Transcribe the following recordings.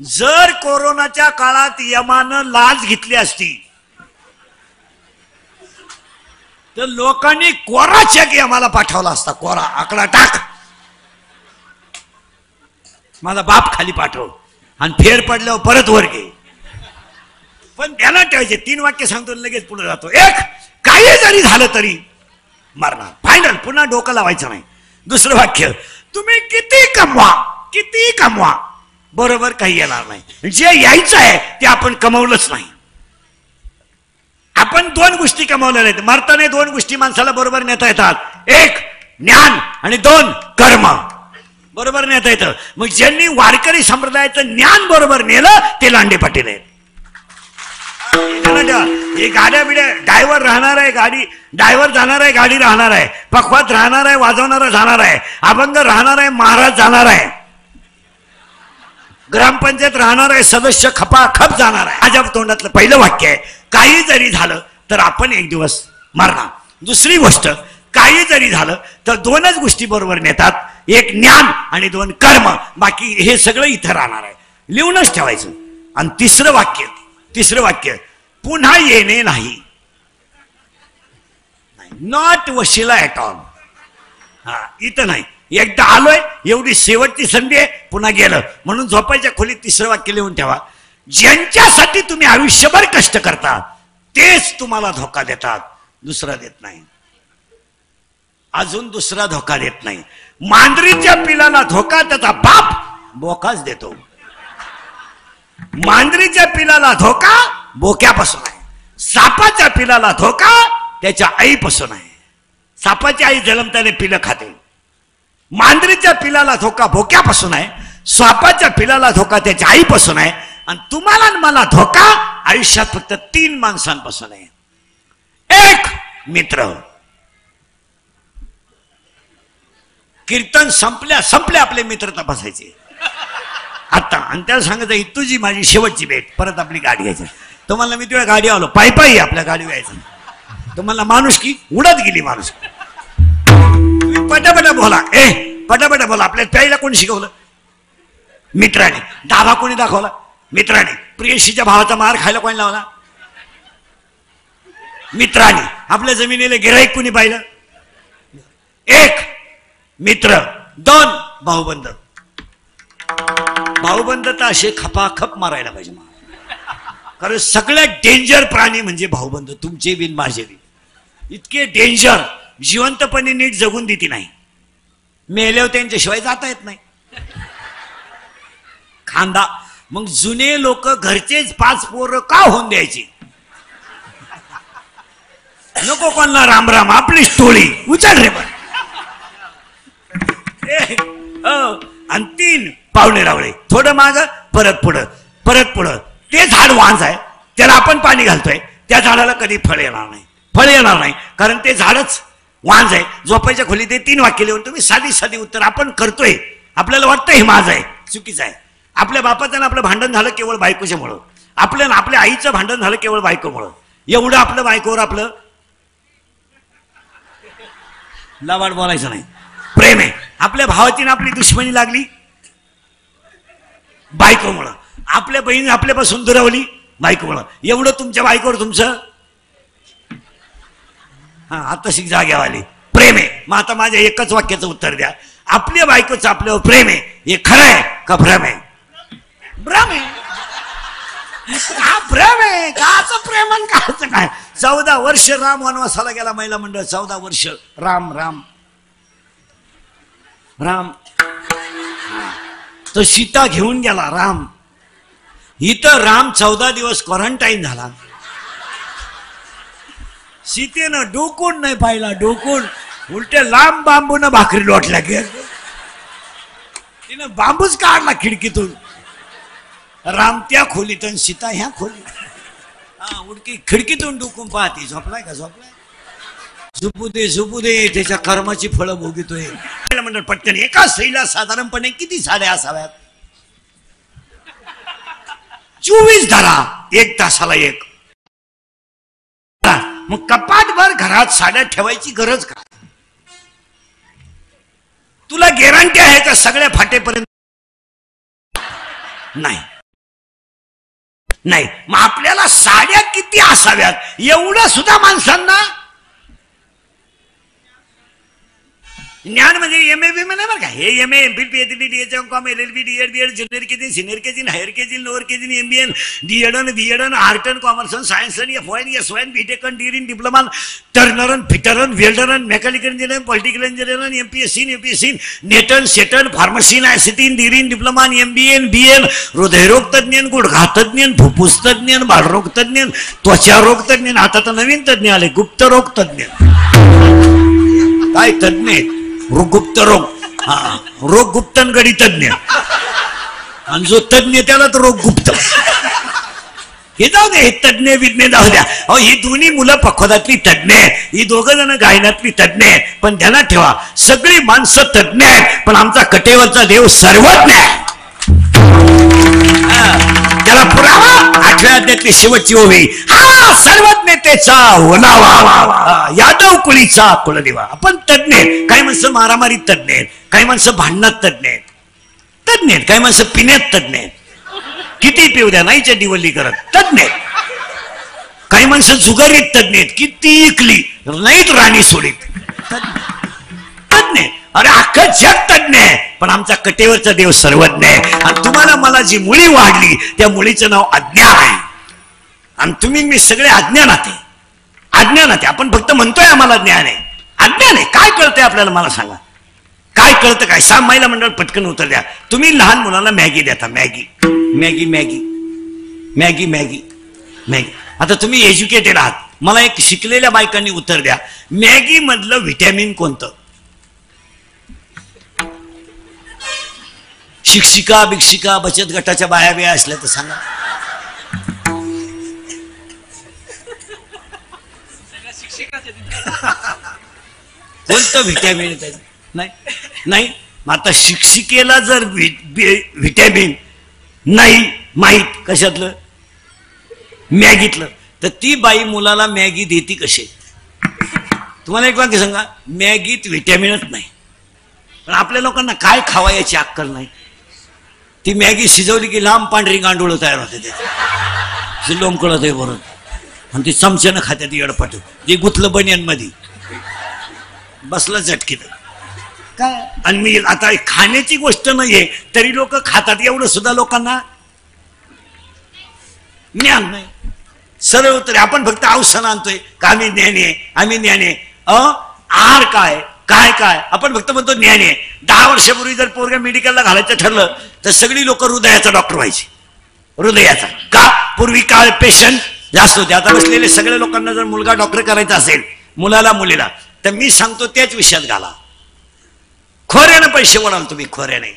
जर कोरोनाच्या काळात यमानं लाच घेतली असती तर लोकांनी कोरा चेक यमाला पाठवला असता। कोरा आकडा टाक, माझा बाप खाली पाठव आणि फेर पडल्यावर परत वर घे। पण त्याला ठेवायचे 3 वाक्य सांगतो लगेच पुढे जातो। एक, काही जरी झालं तरी मारणार, फायनल, पुन्हा डोकं लावायचं नाही। दुसरं वाक्य, तुम्ही किती कमवा बरोबर काही येणार नाही। जे यायचं आहे ते आपण कमवलंच नाही। आपण 2 गोष्टी कमवलेल्या आहेत। मरताना 2 गोष्टी माणसाला बरोबर नेता येतात, 1 ज्ञान आणि 2 कर्म बरोबर नेता येतं। मग ज्यांनी वारकरी संप्रदायाचं ज्ञान बरोबर नेलं ते लांडे पाटील आहेत। हे गाड्या बिड्या ड्रायव्हर राहणार आहे, ड्रायव्हर जाणार आहे, गाडी राहणार आहे, पखवात राहणार आहे, वाजवणारा जाणार आहे, अभंग राहणार आहे, महाराज जाणार आहे, ग्रामपंचायत राहणार आहे, सदस्य खपाखप जाणार आहे। माझ्या तोंडातलं पहिलं वाक्य आहे, काही जरी झालं तर आपण एक दिवस मरणार। दुसरी गोष्ट, काही जरी झालं तर 2च गोष्टी बरोबर नेतात, 1 ज्ञान आणि 2 कर्म, बाकी हे सगळं इथं राहणार आहे, लिहूनच ठेवायचं। आणि तिसरं वाक्य, पुन्हा येणे नाही, नॉट वशिला ॲट ऑल। हा, इथं नाही, एकदा आलोय, एवढी शेवटची संधी आहे, पुन्हा गेलं, म्हणून झोपायच्या खोलीत तिसरं वाक्य लिहून ठेवा। ज्यांच्यासाठी तुम्ही आयुष्यभर कष्ट करता तेच तुम्हाला धोका देतात, दुसरा देत नाही। अजून दुसरा धोका देत नाही। मांजरीच्या पिलाला धोका त्याचा बाप बोकाच देतो। मांजरीच्या पिलाला धोका बोक्यापासून आहे, सापाच्या पिलाला धोका त्याच्या आईपासून आहे। सापाची आई जन्मताने पिलं खाते, मांजरीच्या पिलाला धोका भोक्यापासून आहे, सापाच्या पिलाला धोका त्याच्या आईपासून आहे। आणि तुम्हाला मला धोका आयुष्यात फक्त 3 माणसांपासून आहे। 1 मित्र, कीर्तन संपल्या आपले मित्र तपासायचे आता, आणि त्याला सांगायचं ही तुझी माझी शेवटची भेट, परत आपली गाडी घ्यायची। तुम्हाला मी तुझ्या गाडी आलो, पायी आपल्या गाडी व्हायचं। तुम्हाला माणूस की उडत गेली माणूस, पटापटा बोला, पटापटा बोला। आपल्या प्यायला कोणी शिकवलं? मित्राने। दाभा कोणी दाखवला? मित्राने। प्रियशीच्या भावाचा मार खायला कोणी लावला? मित्राने। आपल्या जमिनीला गिराईक कोणी पाहिलं? 1 मित्र, 2 भाऊबंद। भाऊबंद तर असे खपाखप मारायला पाहिजे, कारण सगळ्यात डेंजर प्राणी म्हणजे भाऊबंद, तुमचे बिन माझे बिन। इतके डेंजर, जिवंतपणे नीट जगून देती नाही, मेल्यावर त्यांच्याशिवाय जाता येत नाही। खांदा, मग जुने लोक घरचेच 5 पोरं का होऊन द्यायची? नको कोणला राम राम, आपली टोळी उचल रे पण। आणि 3 पाहुणे रावळे, थोडं माग परत पुढं। ते झाड वांज आहे, त्याला आपण पाणी घालतोय, त्या झाडाला कधी फळ येणार नाही, कारण ते झाडच वांज आहे। झोपायच्या खोलीत ते 3 वाक्य लिहून तुम्ही साधी उत्तर आपण करतोय, आपल्याला वाटतं हे माझं आहे, चुकीचं आहे। आपल्या बापाचं आपलं भांडण झालं केवळ बायकोच्यामुळं, आपल्या आईचं भांडण झालं केवळ बायकोमुळं, एवढं आपलं बायकोवर आपलं लवाड बोलायचं नाही, प्रेम आहे। आपल्या भावाची आपली दुश्मनी लागली बायकोमुळं, आपल्या बहीण आपल्यापासून दुरावली बायकोमुळं, एवढं तुमच्या बायकोवर तुमचं आता शिक जाग्यावाली प्रेम आहे। मग आता माझ्या एकच वाक्याचं उत्तर द्या, आपल्या बायकोचं आपल्यावर प्रेम आहे, हे खरं आहे का भ्रम आहे? भ्रम आहे। भ्रम आहे, काचं प्रेम आणि काचं काय? 14 वर्ष राम वनवासाला गेला, महिला मंडळ 14 वर्ष राम तो सीता घेऊन गेला राम, इथं राम 14 दिवस क्वारंटाईन झाला। सीतेनं डोकून नाही पाहिला, डोकून उलटे लांब बांबून भाकरी लोटल्या गे, तिनं बांबूच काढला खिडकीतून। राम त्या खोलीत आणि सीता ह्या खोलीत, उडकी खिडकीतून डोकून पाहते, झोपलाय का? झोपू दे, त्याच्या कर्माची फळं भोगितोय। म्हणतात पटकन, एका स्त्रीला साधारणपणे किती साड्या असाव्यात? 24 धरा, 1 तासाला 1। मग कपाटभर घरात साड्या ठेवायची गरज का? तुला गॅरंटी आहे का सगळ्या फाटेपर्यंत? नाही। नाही. मग आपल्याला साड्या किती असाव्यात एवढं सुद्धा माणसांना ज्ञान म्हणजे एम ए बी नाही बरं का. हे M A M Phil PhD DHM LLB DED BEd junior KG senior KG higher KG lower KG MBN DEd BEd art and commerce science FON SON BTech DEd diploma turner fitter welder mechanical engineer political engineer MPSC UPSC नेटन सेटन pharmacy ICT DEd diploma MBN BN हृदयरोग तज्ञ गुडघा तज्ञ फुफ्फुस तज्ञ बाळरोग तज्ञ त्वचारोग तज्ञ आता तर नवीन तज्ञ आले गुप्तरोग तज्ञ. काय तज्ञ गुप्त रोग. हा रोग गुप्तनगडी तज्ञ आणि जो तज्ञ त्याला तर रोग गुप्त. हे जाऊ दे, हे तज्ञ विज्ञ जाऊ द्या. अहो ही दोन्ही मुलं पखवादातली तज्ञ आहेत, ही दोघं जण गायनातली तज्ञ आहेत. पण ध्यानात ठेवा सगळी माणसं तज्ञ आहेत पण आमचा कटेवरचा देव सर्वज्ञ आहे. त्याला पुरावा 8व्या अध्यायातली शेवटची ओवी. हा सर्वज्ञतेचा ओलावा यादव कुळीचा कुलदेवा. आपण तज्ञ आहेत. काही माणसं मारामारीत तज्ञ आहेत, काही माणसं भांडणात तज्ञ आहेत, काही माणसं पिण्यात तज्ञ आहेत, किती पिऊ द्या नाही चड्डीवल्ली करत तज्ञ आहेत. काही माणसं जुगारीत तज्ञ आहेत, किती इकली नाहीत राणी सोडीत तज्ञ. अरे अख्खं जग तज्ञ आहे पण आमचा कटेवरचा देव सर्वज्ञ आहे. आणि तुम्हाला मला जी मुळी वाढली त्या मुळीचं नाव अज्ञान आहे. आणि तुम्ही मी सगळे अज्ञानात आहे. अज्ञानात आहे. आपण फक्त म्हणतोय आम्हाला ज्ञान आहे, अज्ञान आहे. काय कळतंय आपल्याला मला सांगा, काय कळतं काय? 6 महिला मंडळ पटकन उत्तर द्या. तुम्ही लहान मुलांना मॅगी देता, Maggi Maggi Maggi Maggi Maggi Maggi. आता तुम्ही एज्युकेटेड आहात, मला एक शिकलेल्या बायकांनी उत्तर द्या, मॅगी मधलं व्हिटॅमिन कोणतं? शिक्षिका भिक्षिका बचत गटाच्या बाया बिया असल्या तर सांगा. कोणतं व्हिटॅमिन? नाही नाही. आता शिक्षिकेला जर व्हिटॅमिन नाही माहीत कशातलं, मॅगीतलं, तर ती बाई मुलाला मॅगी देती कशी? तुम्हाला एक वाक्य सांगा, मॅगीत व्हिटॅमिनच नाही. पण आपल्या लोकांना काय खावा याची अक्कल नाही. ती मॅगी शिजवली की लांब पांढरी गांडूळ तयार होते, त्याची लोंबकळत आहे बरोबर. आणि ती चमच्यानं खात्यात येडपट, जे गुतलं बनियांमध्ये बसलं झटकीत काय. आणि मी आता खाण्याची गोष्ट नाहीये तरी लोक खातात, एवढं सुद्धा लोकांना ज्ञान नाही. सरळ उत्तर आपण फक्त अवसान आणतोय का आम्ही ज्ञानी आहे, आम्ही ज्ञानी आहे. आहार काय काय काय आपण फक्त म्हणतो ज्ञानी आहे. 10 वर्षापूर्वी जर पोरगा मेडिकलला घालायचं ठरलं तर सगळी लोक हृदयाचा डॉक्टर व्हायचे. हृदयाचा का? पूर्वी काळ पेशंट जास्त होते. आता बसलेले सगळ्या लोकांना जर मुलगा डॉक्टर करायचा असेल, मुलाला मुलीला, तर मी सांगतो त्याच विषयात घाला. खोऱ्यानं पैसे वडाल तुम्ही, खोऱ्याने.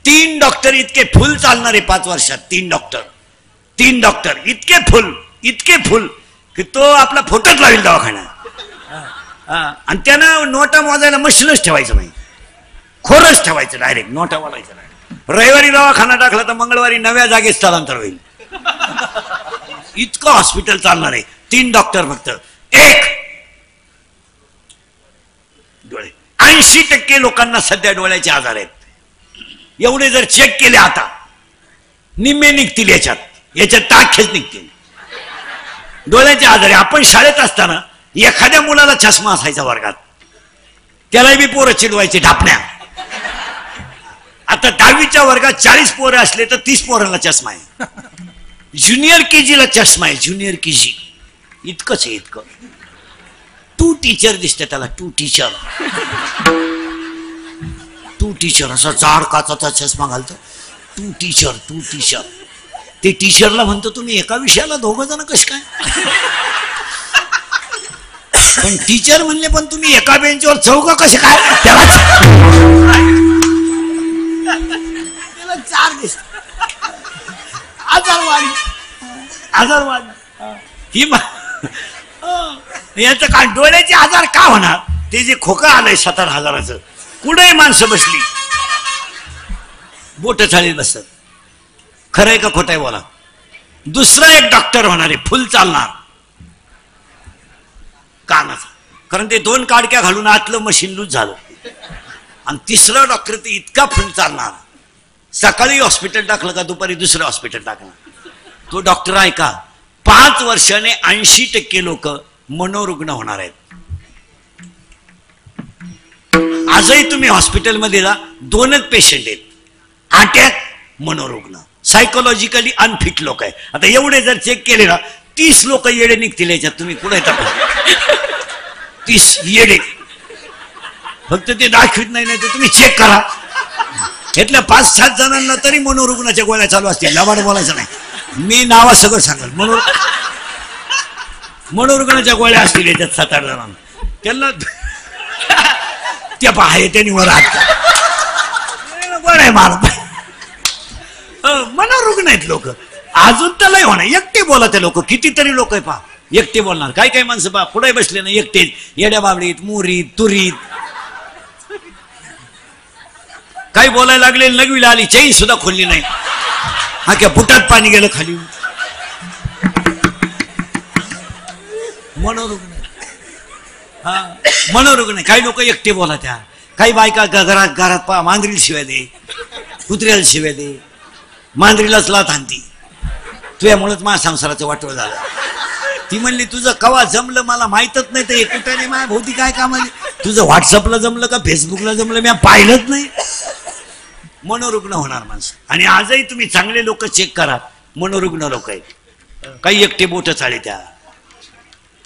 3 डॉक्टर इतके फुल चालणारे 5 वर्षात, 3 डॉक्टर इतके फुल की तो आपला फोटोच लावेल दवाखान्यात. आणि त्यानं नोटा मोजायला मशीनच ठेवायचं नाही, खोरच ठेवायचं, डायरेक्ट नोटा वाढायचं नाही. रविवारी दवाखाना टाकला तर मंगळवारी नव्या जागेत स्थलांतर होईल. इतकं हॉस्पिटल चालणार आहे. 3 डॉक्टर फक्त. एक डोळे. 80% लोकांना सध्या डोळ्याचे आजार आहेत. एवढे जर चेक केले आता निम्मे निघतील, याच्यात टाखेच निघतील. डोळ्याचे आजार आहे. आपण शाळेत असताना एखाद्या मुलाला चष्मा असायचा वर्गात, त्यालाही बी पोरं चिडवायचे ढापण्या. आता 10वीच्या वर्गात 40 पोरं असले तर 30 पोरांना चष्मा आहे. ज्युनियर केजीला चष्मा आहे, ज्युनियर केजी. इतकंच आहे, इतकं. 2 टीचर दिसते त्याला, 2 टीचर असा जाड काचाचा चष्मा घालतो. 2 टीचर. ते टीचरला म्हणतो तुम्ही एका विषयाला 2 जण कसे काय? पण टीचर म्हणले पण तुम्ही एका बेंचवर 4 कसे काय? त्याला 4 दिसत. आजारवाडी ही याचं काय? डोळ्याचे आजार का होणार? ते जे खोका आलंय 17,000चं, कुठे माणसं बसली बोट चाळीत बसतात. खरंय का खोटंय बोला? दुसरा एक डॉक्टर होणार आहे, फुल चालणार कानाचा, कारण ते 2 काडक्या घालून आतलं मशीन लूज झालं. आणि तिसरा डॉक्टर ते इतका फुल चालणार, सकाळी हॉस्पिटल टाकलं का दुपारी दुसरं हॉस्पिटल टाकणार. तो डॉक्टर आहे का, 5 वर्षाने 80% लोक मनोरुग्ण होणार आहेत. आजही तुम्ही हॉस्पिटलमध्ये जा, 2च पेशंट आहेत, अटॅक, मनोरुग्ण, सायकोलॉजिकली अनफिट लोक आहे. आता एवढे जर चेक केले ना 30 लोक येडे निघतील याच्यात. तुम्ही कुठे येतात 30 येडे, फक्त ते दाखवित नाही, नाही तर तुम्ही चेक करा. यातल्या 5-7 जणांना तरी मनोरुग्णाच्या गोळ्या चालू असतील. लबाड बोलायचं नाही, मी नावा सगळं सांगेल. मनोरुग्णाच्या गोळ्या असतील याच्यात 7-8 जणांना. त्यांना त्या पाहे त्यांनी वर हात गोळ्या मारत. मनोरुग्ण आहेत लोक. अजून तर लय होणार. एकटे बोला ते लोक, कितीतरी लोक आहे पहा एकटे बोलणार. काही काही माणसं पहा पुढे बसले ना एकटेच, येड्या बाबडीत, मुरीत, तुरीत. काही बोलायला लागले, लगवीला आली, चैन सुद्धा खोलली नाही, हा क्या बुटात पाणी गेलं खाली. मनोरुग्ण. हा मनोरुग्ण. काही लोक एकटे बोला त्या. काही बायका घरात पहा मांजरीला शिव्या दे, कुत्र्याला शिव्या दे, मांजरीलाच लाथ आणती. तुझ्यामुळेच माझ्या संसाराचं वाटोळ झालं. ती म्हणली तुझं कवा जमलं मला माहीतच नाही, तर हे कुठे नाही माझ्या भोवती काय कामाली. तुझं व्हॉट्सअपला जमलं का फेसबुकला जमलं मी पाहिलंच नाही. मनोरुग्ण होणार माणसं. आणि आजही तुम्ही चांगले लोक चेक करा, मनोरुग्ण लोक आहेत. काही एकटे बोट चाळे त्या,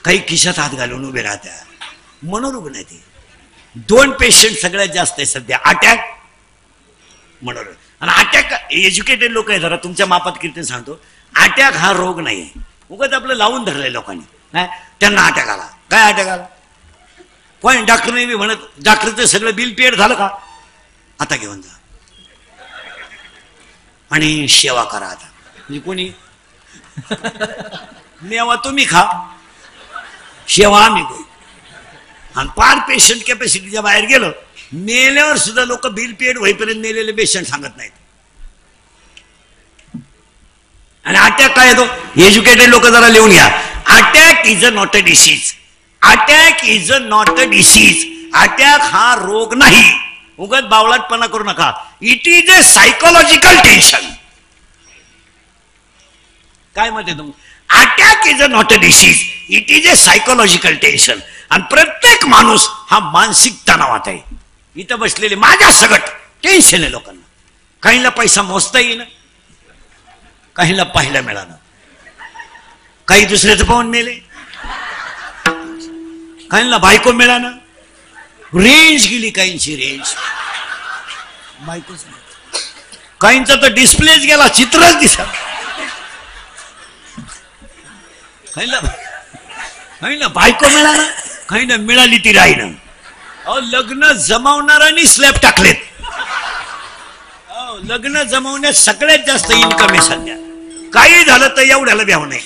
काही खिशात हात घालून उभे राहत्या, मनोरुग्ण आहे ते. 2 पेशंट सगळ्यात जास्त आहे सध्या, अटॅक, मनोरुग्ण. आणि अटॅक एज्युकेटेड लोक आहे, जरा तुमच्या मापात कीर्तन सांगतो, अटॅक हा रोग नाही आहे. उगाच आपलं लावून धरलंय लोकांनी. नाही त्यांना अटॅक आला. काय अटॅक आला? पण डॉक्टरने बी म्हणत, डॉक्टरचं सगळं बिल पेड झालं का, आता घेऊन जा आणि सेवा करा. आता म्हणजे कोणी मेवा तुम्ही खा, सेवा आम्ही करू. आणि पार पेशंट कॅपॅसिटीच्या बाहेर गेलं, मेल्यावर सुद्धा लोक बिल पेड होईपर्यंत मेलेले पेशंट सांगत नाहीत. आणि अटॅक काय येतो, एज्युकेटेड लोक जरा लिहून घ्या. Attack is a not a disease. Attack is a not a disease. Attack हा रोग नाही. उगाच बावळटपणा करू नका. It is a psychological tension. काय म्हणते तुम्ही? Attack is a not a disease, it is a psychological tension. आणि प्रत्येक माणूस हा मानसिक तणावात आहे. इथं बसलेले माझ्या सगट टेन्शन आहे लोकांना. काहींना पैसा मोजता येईना, काहींना पाहायला मिळालं, काही दुसऱ्याचं पाहून मेले, काहींना बायको मिळालं, रेंज गेली, काहींची रेंज बायकोच नाही, काहींचा तर डिस्प्लेच गेला, चित्रच दिसत. काहींना बायको मिळालं, काहींना मिळाली ती राहिलं. लग्न जमावणाऱ्यांनी स्लॅब टाकलेत. लग्न जमवण्यात सगळ्यात जास्त इन्कम आहे सध्या. काही झालं तर एवढ्याला द्यावं नाही.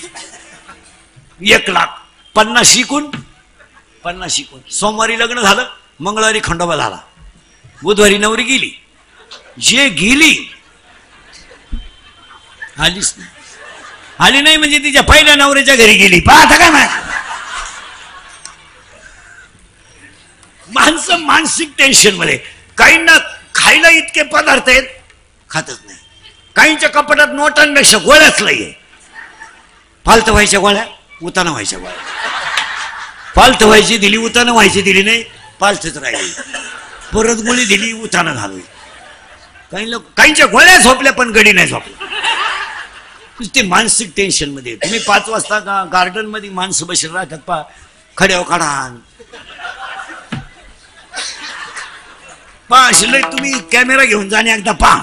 1,50,000 शिकून सोमवारी लग्न झालं, मंगळवारी खंडोबा झाला, बुधवारी नवरी गेली. जे गेली आलीच नाही. आली नाही म्हणजे तिच्या पहिल्या नवऱ्याच्या घरी गेली. पाहता काय माणसं मानसिक टेन्शन मध्ये. काहींना खायला इतके पदार्थ आहेत, खातच नाही. काहींच्या कपाटात नोटांपेक्षा गोळ्याच नाहीये. फालत व्हायच्या गोळ्या, उताना व्हायच्या गोळ्या. फालत व्हायची दिली, उताना व्हायची दिली नाही, फालतच राहिली. परत गोळी दिली, उताना झाली. काहींच्या गोळ्या झोपल्या पण गडी नाही झोपल्या. ते मानसिक टेन्शन मध्ये. तुम्ही 5 वाजता गार्डन मध्ये माणसं बसले राहतात पा, खड्यावर काढा पा. तुम्ही कॅमेरा घेऊन जाणे एकदा पहा,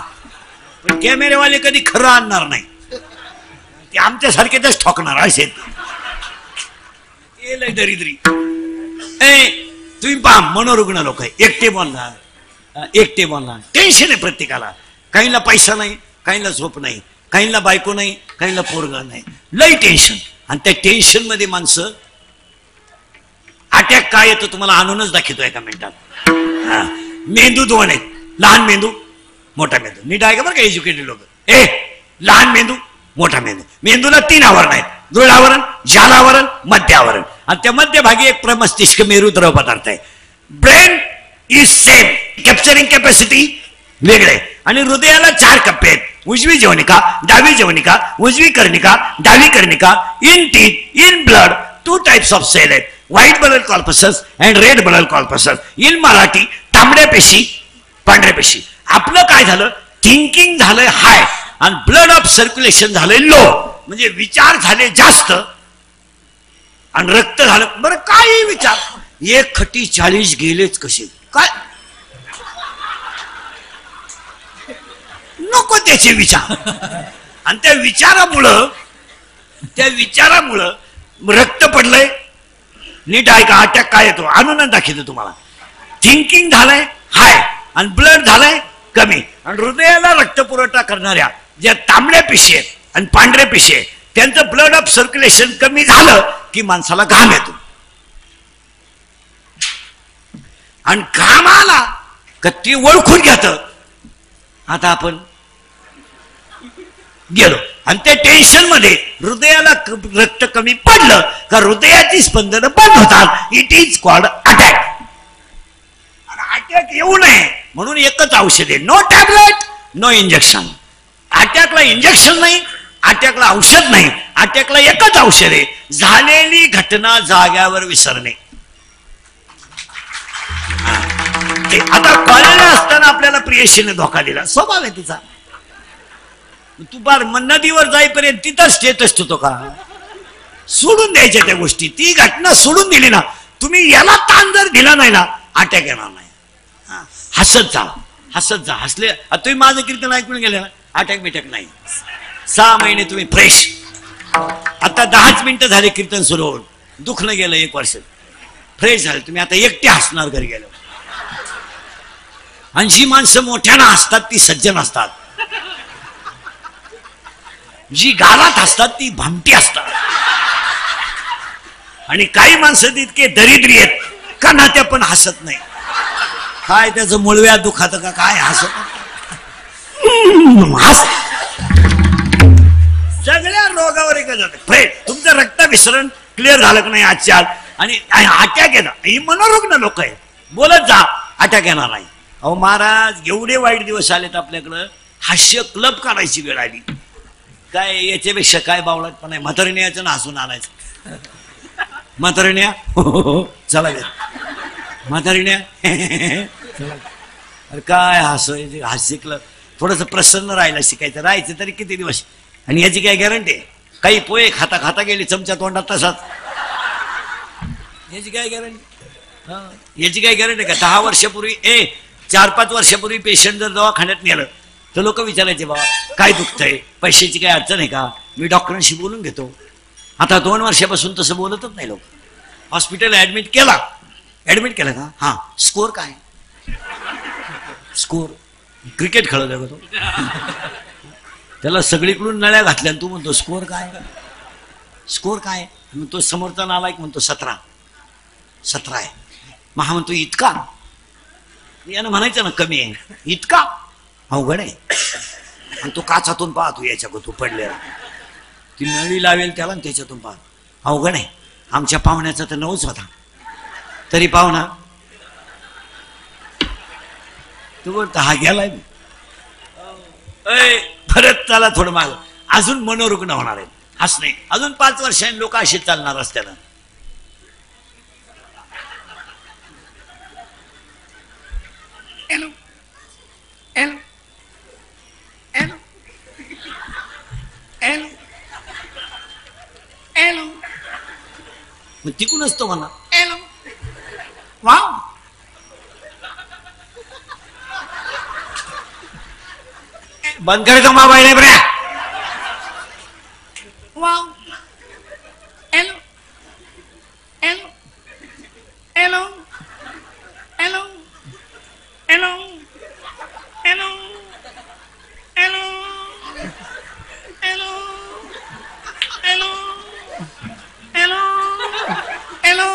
पण कॅमेरेवाले कधी खरं आणणार नाही. ते आमच्यासारखेच ठोकणार असे. दरिद्री तुम्ही पहा, मनोरुग्ण लोक आहे. एकटे बोलणार, टेन्शन आहे प्रत्येकाला. काहींना पैसा नाही, काहींना झोप नाही, काहींना बायको नाही, काहींना पोरगा नाही, लई टेन्शन. आणि त्या टेन्शन मध्ये माणसं. अटॅक काय येतो तुम्हाला आणूनच दाखवतो एका मिनिटात. मेंदू 2 आहेत, लहान मेंदू, मोठा मेंदू. नीट आहे का बरं का एज्युकेटेड लोक. लहान मेंदू, मोठा मेंदू. मेंदूला 3 आवरण आहेत, दृढावरण, जालावरण, मध्य आवरण. आणि त्या मध्यभागी एक प्रमस्तिष्क मेरू द्रव पदार्थ आहे. Brain is same, capturing capacity वेगळे. आणि हृदयाला 4 कप्पे आहेत. उजवी जवनिका, डावी जवनिका, उजवी कर्णिका, डावी कर्णिका, in teeth, in blood, 2 types of cell आहेत, white blood corpuscles and red blood corpuscles. In Marathi तांबड्या पेशी, पांढऱ्या पेशी. आपलं काय झालं, थिंकिंग झालंय हाय आणि ब्लड ऑफ सर्क्युलेशन झालंय लो, म्हणजे विचार झाले जास्त आणि रक्त झालं. बरं काही विचार, 1 खटी 40 गेलेच कसे काय, नको त्याचे विचार. आणि त्या विचारामुळं रक्त पडलंय. नीट ऐका, अटॅक काय येतो आणून दाखवतो तुम्हाला. थिंकिंग झालंय हाय आणि ब्लड झालंय कमी आणि हृदयाला रक्त पुरवठा करणाऱ्या ज्या तांबड्या पेशी आहेत आणि पांढऱ्या पेशी आहेत त्यांचं ब्लड ऑफ सर्क्युलेशन कमी झालं की माणसाला घाम येतो. आणि घाम आला का ती ओळखून घेत आता आपण गेलो. आणि त्या टेन्शन मध्ये हृदयाला रक्त कमी पडलं का हृदयाची स्पंदनं बंद होतात. It is called attack. Attack येऊ नये म्हणून एकच औषध आहे, नो टॅबलेट नो इंजेक्शन. अटॅकला इंजेक्शन नाही, अटॅकला औषध नाही, अटॅकला एकच औषध आहे, झालेली घटना जाग्यावर विसरणे. आता कॉलेजला असताना आपल्याला प्रियशीने धोका दिला, स्वभाव आहे तिचा. तू बार नदीवर जाईपर्यंत तिथंच स्टेट असतो तो का, सोडून द्यायच्या त्या गोष्टी. ती घटना सोडून दिली ना, तुम्ही याला ताण जर दिला नाही ना, अटॅक येणार नाही. हसत जा, हसत जा. हसले तुम्ही माझं कीर्तन ऐकून गेले ना, अटॅक बिटॅक नाही. 6 महिने तुम्ही फ्रेश. आता 10च मिनिटं झाले कीर्तन सुरू होऊन, दुखणं गेलं 1 वर्ष, फ्रेश झाले तुम्ही. आता एकटे हसणार घरी गेलो. आणि जी माणसं मोठ्यानं हसतात ती सज्जन असतात, जी गालात असतात ती भामटी असतात. आणि काही माणसं इतके दरिद्री आहेत का ना त्या पण हसत नाही. काय त्याचं मुळव्या दुखात का काय, हसत सगळ्या रोगावर एक जाते. फ्रेश तुमचं रक्त विसरण क्लिअर झालं की नाही आजच्या आज. आणि अटॅक येणार, ही मनोरुग्ण लोक आहेत, बोलत जा अटॅक येणार नाही. अहो महाराज एवढे वाईट दिवस आलेत आपल्याकडं, हास्य क्लब काढायची वेळ आली. काय याच्यापेक्षा काय बावळत पण आहे. म्हातारीने याचं ना हसून आणायचं. म्हातारीण्या चला गे म्हातारीण्या अरे काय हसायचे, हास्य क्लब. थोडंसं प्रसन्न राहायला शिकायचं, राहायचं तरी किती दिवस. आणि याची काय गॅरंटी आहे, काही पोहे खाता खाता गेली चमचा तोंडात तसाच, याची काय गॅरंटी. याची काय गॅरंटी का 10 वर्षापूर्वी 4-5 वर्षापूर्वी पेशंट जर दवाखान्यात नेलं तर लोक विचारायचे, बाबा काय दुखतंय, पैशाची काय अडचण आहे का, मी डॉक्टरांशी बोलून घेतो. आता 2 वर्षापासून तसं बोलतच नाही लोक. हॉस्पिटल ऍडमिट केला का, हा स्कोर काय, स्कोर क्रिकेट खेळत आहे तो, त्याला सगळीकडून नळ्या घातल्या तू म्हणतो स्कोर काय, स्कोर काय. तो समोरचा नालायक म्हणतो 17 आहे. महा म्हणतो इतका, यानं म्हणायचं ना कमी आहे, इतका अवघड आहे. आणि तो काचातून पाहतो याच्या तो पडलेला, ती नळी लावेल त्याला त्याच्यातून पाहतो, अवघड आहे. आमच्या पाहुण्याचा तर 9च होता, तरी पाहुणा तो बोलतो हा गेलाय. परत चला थोडं माग, अजून मनोरुग्ण होणार आहे. हसणे अजून 5 वर्षांनी लोक असे चालणार रस्त्यानं. Hello hello hello hello hello, मग तिकूनच तो म्हणा हॅलो. वाव बंद करायचं मोबाईल आहे बऱ्या. Wow hello hello hello hello hello hello hello hello hello hello hello.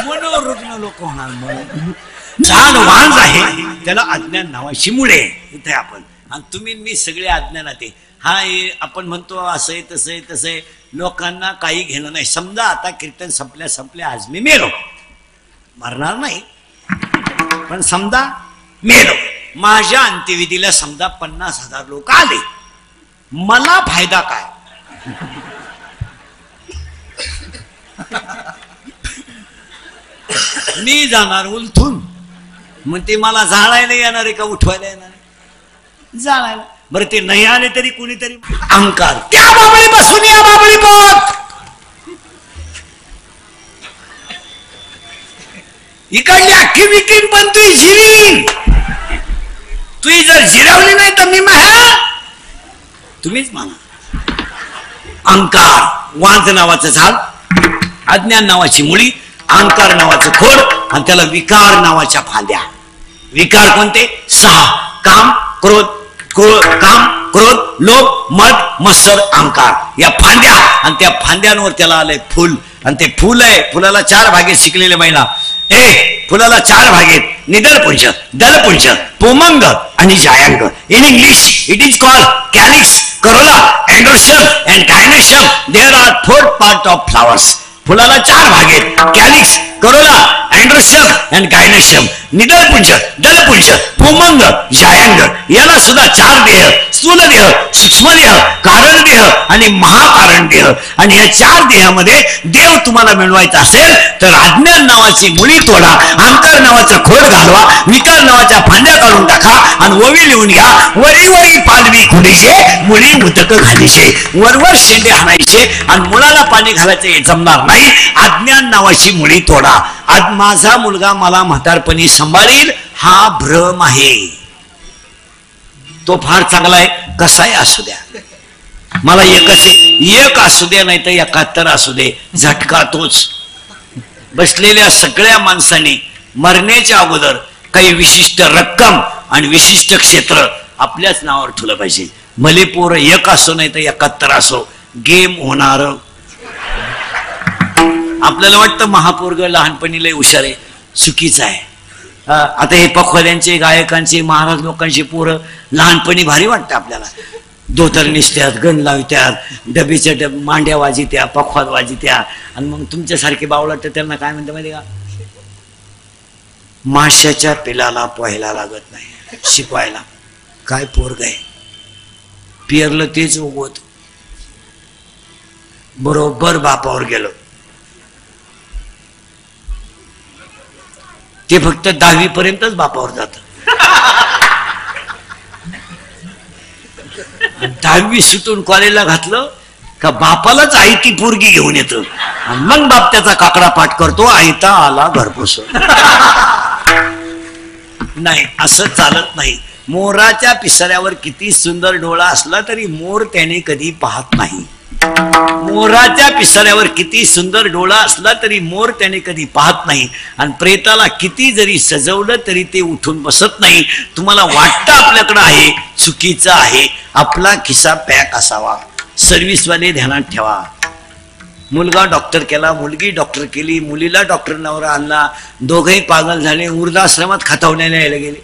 मनोरुग्ण लोक होणार. छान वांज आहे त्याला अज्ञान नावाची मुळे इथे आपण. आणि तुम्ही मी सगळे अज्ञानात आहे. हा आपण म्हणतो असं आहे तसं आहे तसं आहे, लोकांना काही घेणं नाही. समजा आता कीर्तन संपल्या आज मी मेलो, मरणार नाही, पण समजा मेलो, माझ्या अंत्यविधीला समजा 50,000 लोक आले, मला फायदा काय? मी जाणार उलथून, मग ते मला जाळायला येणार आहे का उठवायला येणार आहे? जाळायला. बरं ते नाही आले तरी कुणीतरी अहंकार, त्या बाबळी बसून या बाबळी पोत, इकडली अख्खी विकीन पण तू जिरीन, तुही जर जिरवली नाही तर मी तुम्हीच माना. अहंकार वांज नावाचं झाड, अज्ञान नावाची मुळी, अहंकार नावाचं खोड आणि त्याला विकार नावाच्या फांद्या. विकार कोणते? 6: काम, क्रोध, लोभ, मद, मत्सर, अहंकार. या फांद्या, आणि त्या फांद्यांवर त्याला आलंय फुल, आणि ते फुल आहे. फुलाला 4 भागेत शिकलेले महिला, फुलाला 4 भागेत निदरपुंज, दलपुंज, पोमंग आणि जायांग. In English it is called calyx, corolla, androecium and gynoecium. There are 4 part of flowers. फुलाला 4 भागेत, calyx, corolla, androecium and gynoecium. निदरपुंज, दलपुंज, पोमंग, जायांग. याला सुद्धा 4 देह, स्थूल देह, सूक्ष्म देह, कारण देह आणि महाकारण देह. आणि या 4 देहामध्ये देव तुम्हाला मिळवायचा असेल तर अज्ञान नावाची मुळी तोडा, अहंकार नावाचा खोड घालवा, विकार नावाच्या फांद्या काढून टाका आणि ओवी लिहून घ्या. वरी वरी पालवी खुडीशे, मुळी उदक घालीशे. वरवर शेंडे हाणायचे आणि मुळाला पाणी घालायचे हे जमणार नाही. अज्ञान नावाची मुळी तोडा. आज माझा मुलगा मला म्हातारपणी सांभाळील हा भ्रम आहे. तो फार चांगला आहे, कसाही असू द्या, मला एकच आहे, एक असू द्या नाही तर 71 असू दे, झटका तोच. बसलेल्या सगळ्या माणसांनी मरण्याच्या अगोदर काही विशिष्ट रक्कम आणि विशिष्ट क्षेत्र आपल्याच नावावर ठेवलं पाहिजे. भले पोर 1 असो नाही तर 71 असो, गेम होणार. आपल्याला वाटतं महापोरग लहानपणी लय हुशार आहे, चुकीचं आहे. आता हे पखवाद्यांचे, गायकांचे, महाराज लोकांचे पोरं लहानपणी भारी वाटतं आपल्याला. धोतर निसत्यात, गण लावत्यात, डबीच्या मांड्या वाजित्या, पखवाद वाजित्या. आणि मग तुमच्यासारखे बावळट त्यांना काय म्हणते माहिती का? माशाच्या पिलाला पोहायला लागत नाही शिकवायला. काय पोरग आहे, पिरलं तेच उगवत. बरोबर बापावर गेलो, ते फक्त 10वी पर्यंतच बापावर जात. 10वी सुटून कॉलेजला घातलं का बापालाच आयती पोरगी घेऊन येतो, मग बाप त्याचा काकडा पाठ करतो, आयता आला घरपोस. नाही, असं चालत नाही. मोराच्या पिसाऱ्यावर किती सुंदर डोळा असला तरी मोर त्याने कधी पाहत नाही. मोराच्या पिसाऱ्यावर किती सुंदर डोळा असला तरी मोर त्याने कधी पाहत नाही. आणि प्रेताला किती जरी सजवलं तरी ते उठून बसत नाही. तुम्हाला वाटतं आपल्याकडं आहे, चुकीचं आहे. आपला खिसा पॅक असावा. सर्व्हिसवाले ध्यानात ठेवा. मुलगा डॉक्टर केला, मुलगी डॉक्टर केली, मुलीला डॉक्टर नवरा आणला, दोघंही पागल झाले, वृद्धाश्रमात खतावण्याला यायला गेले.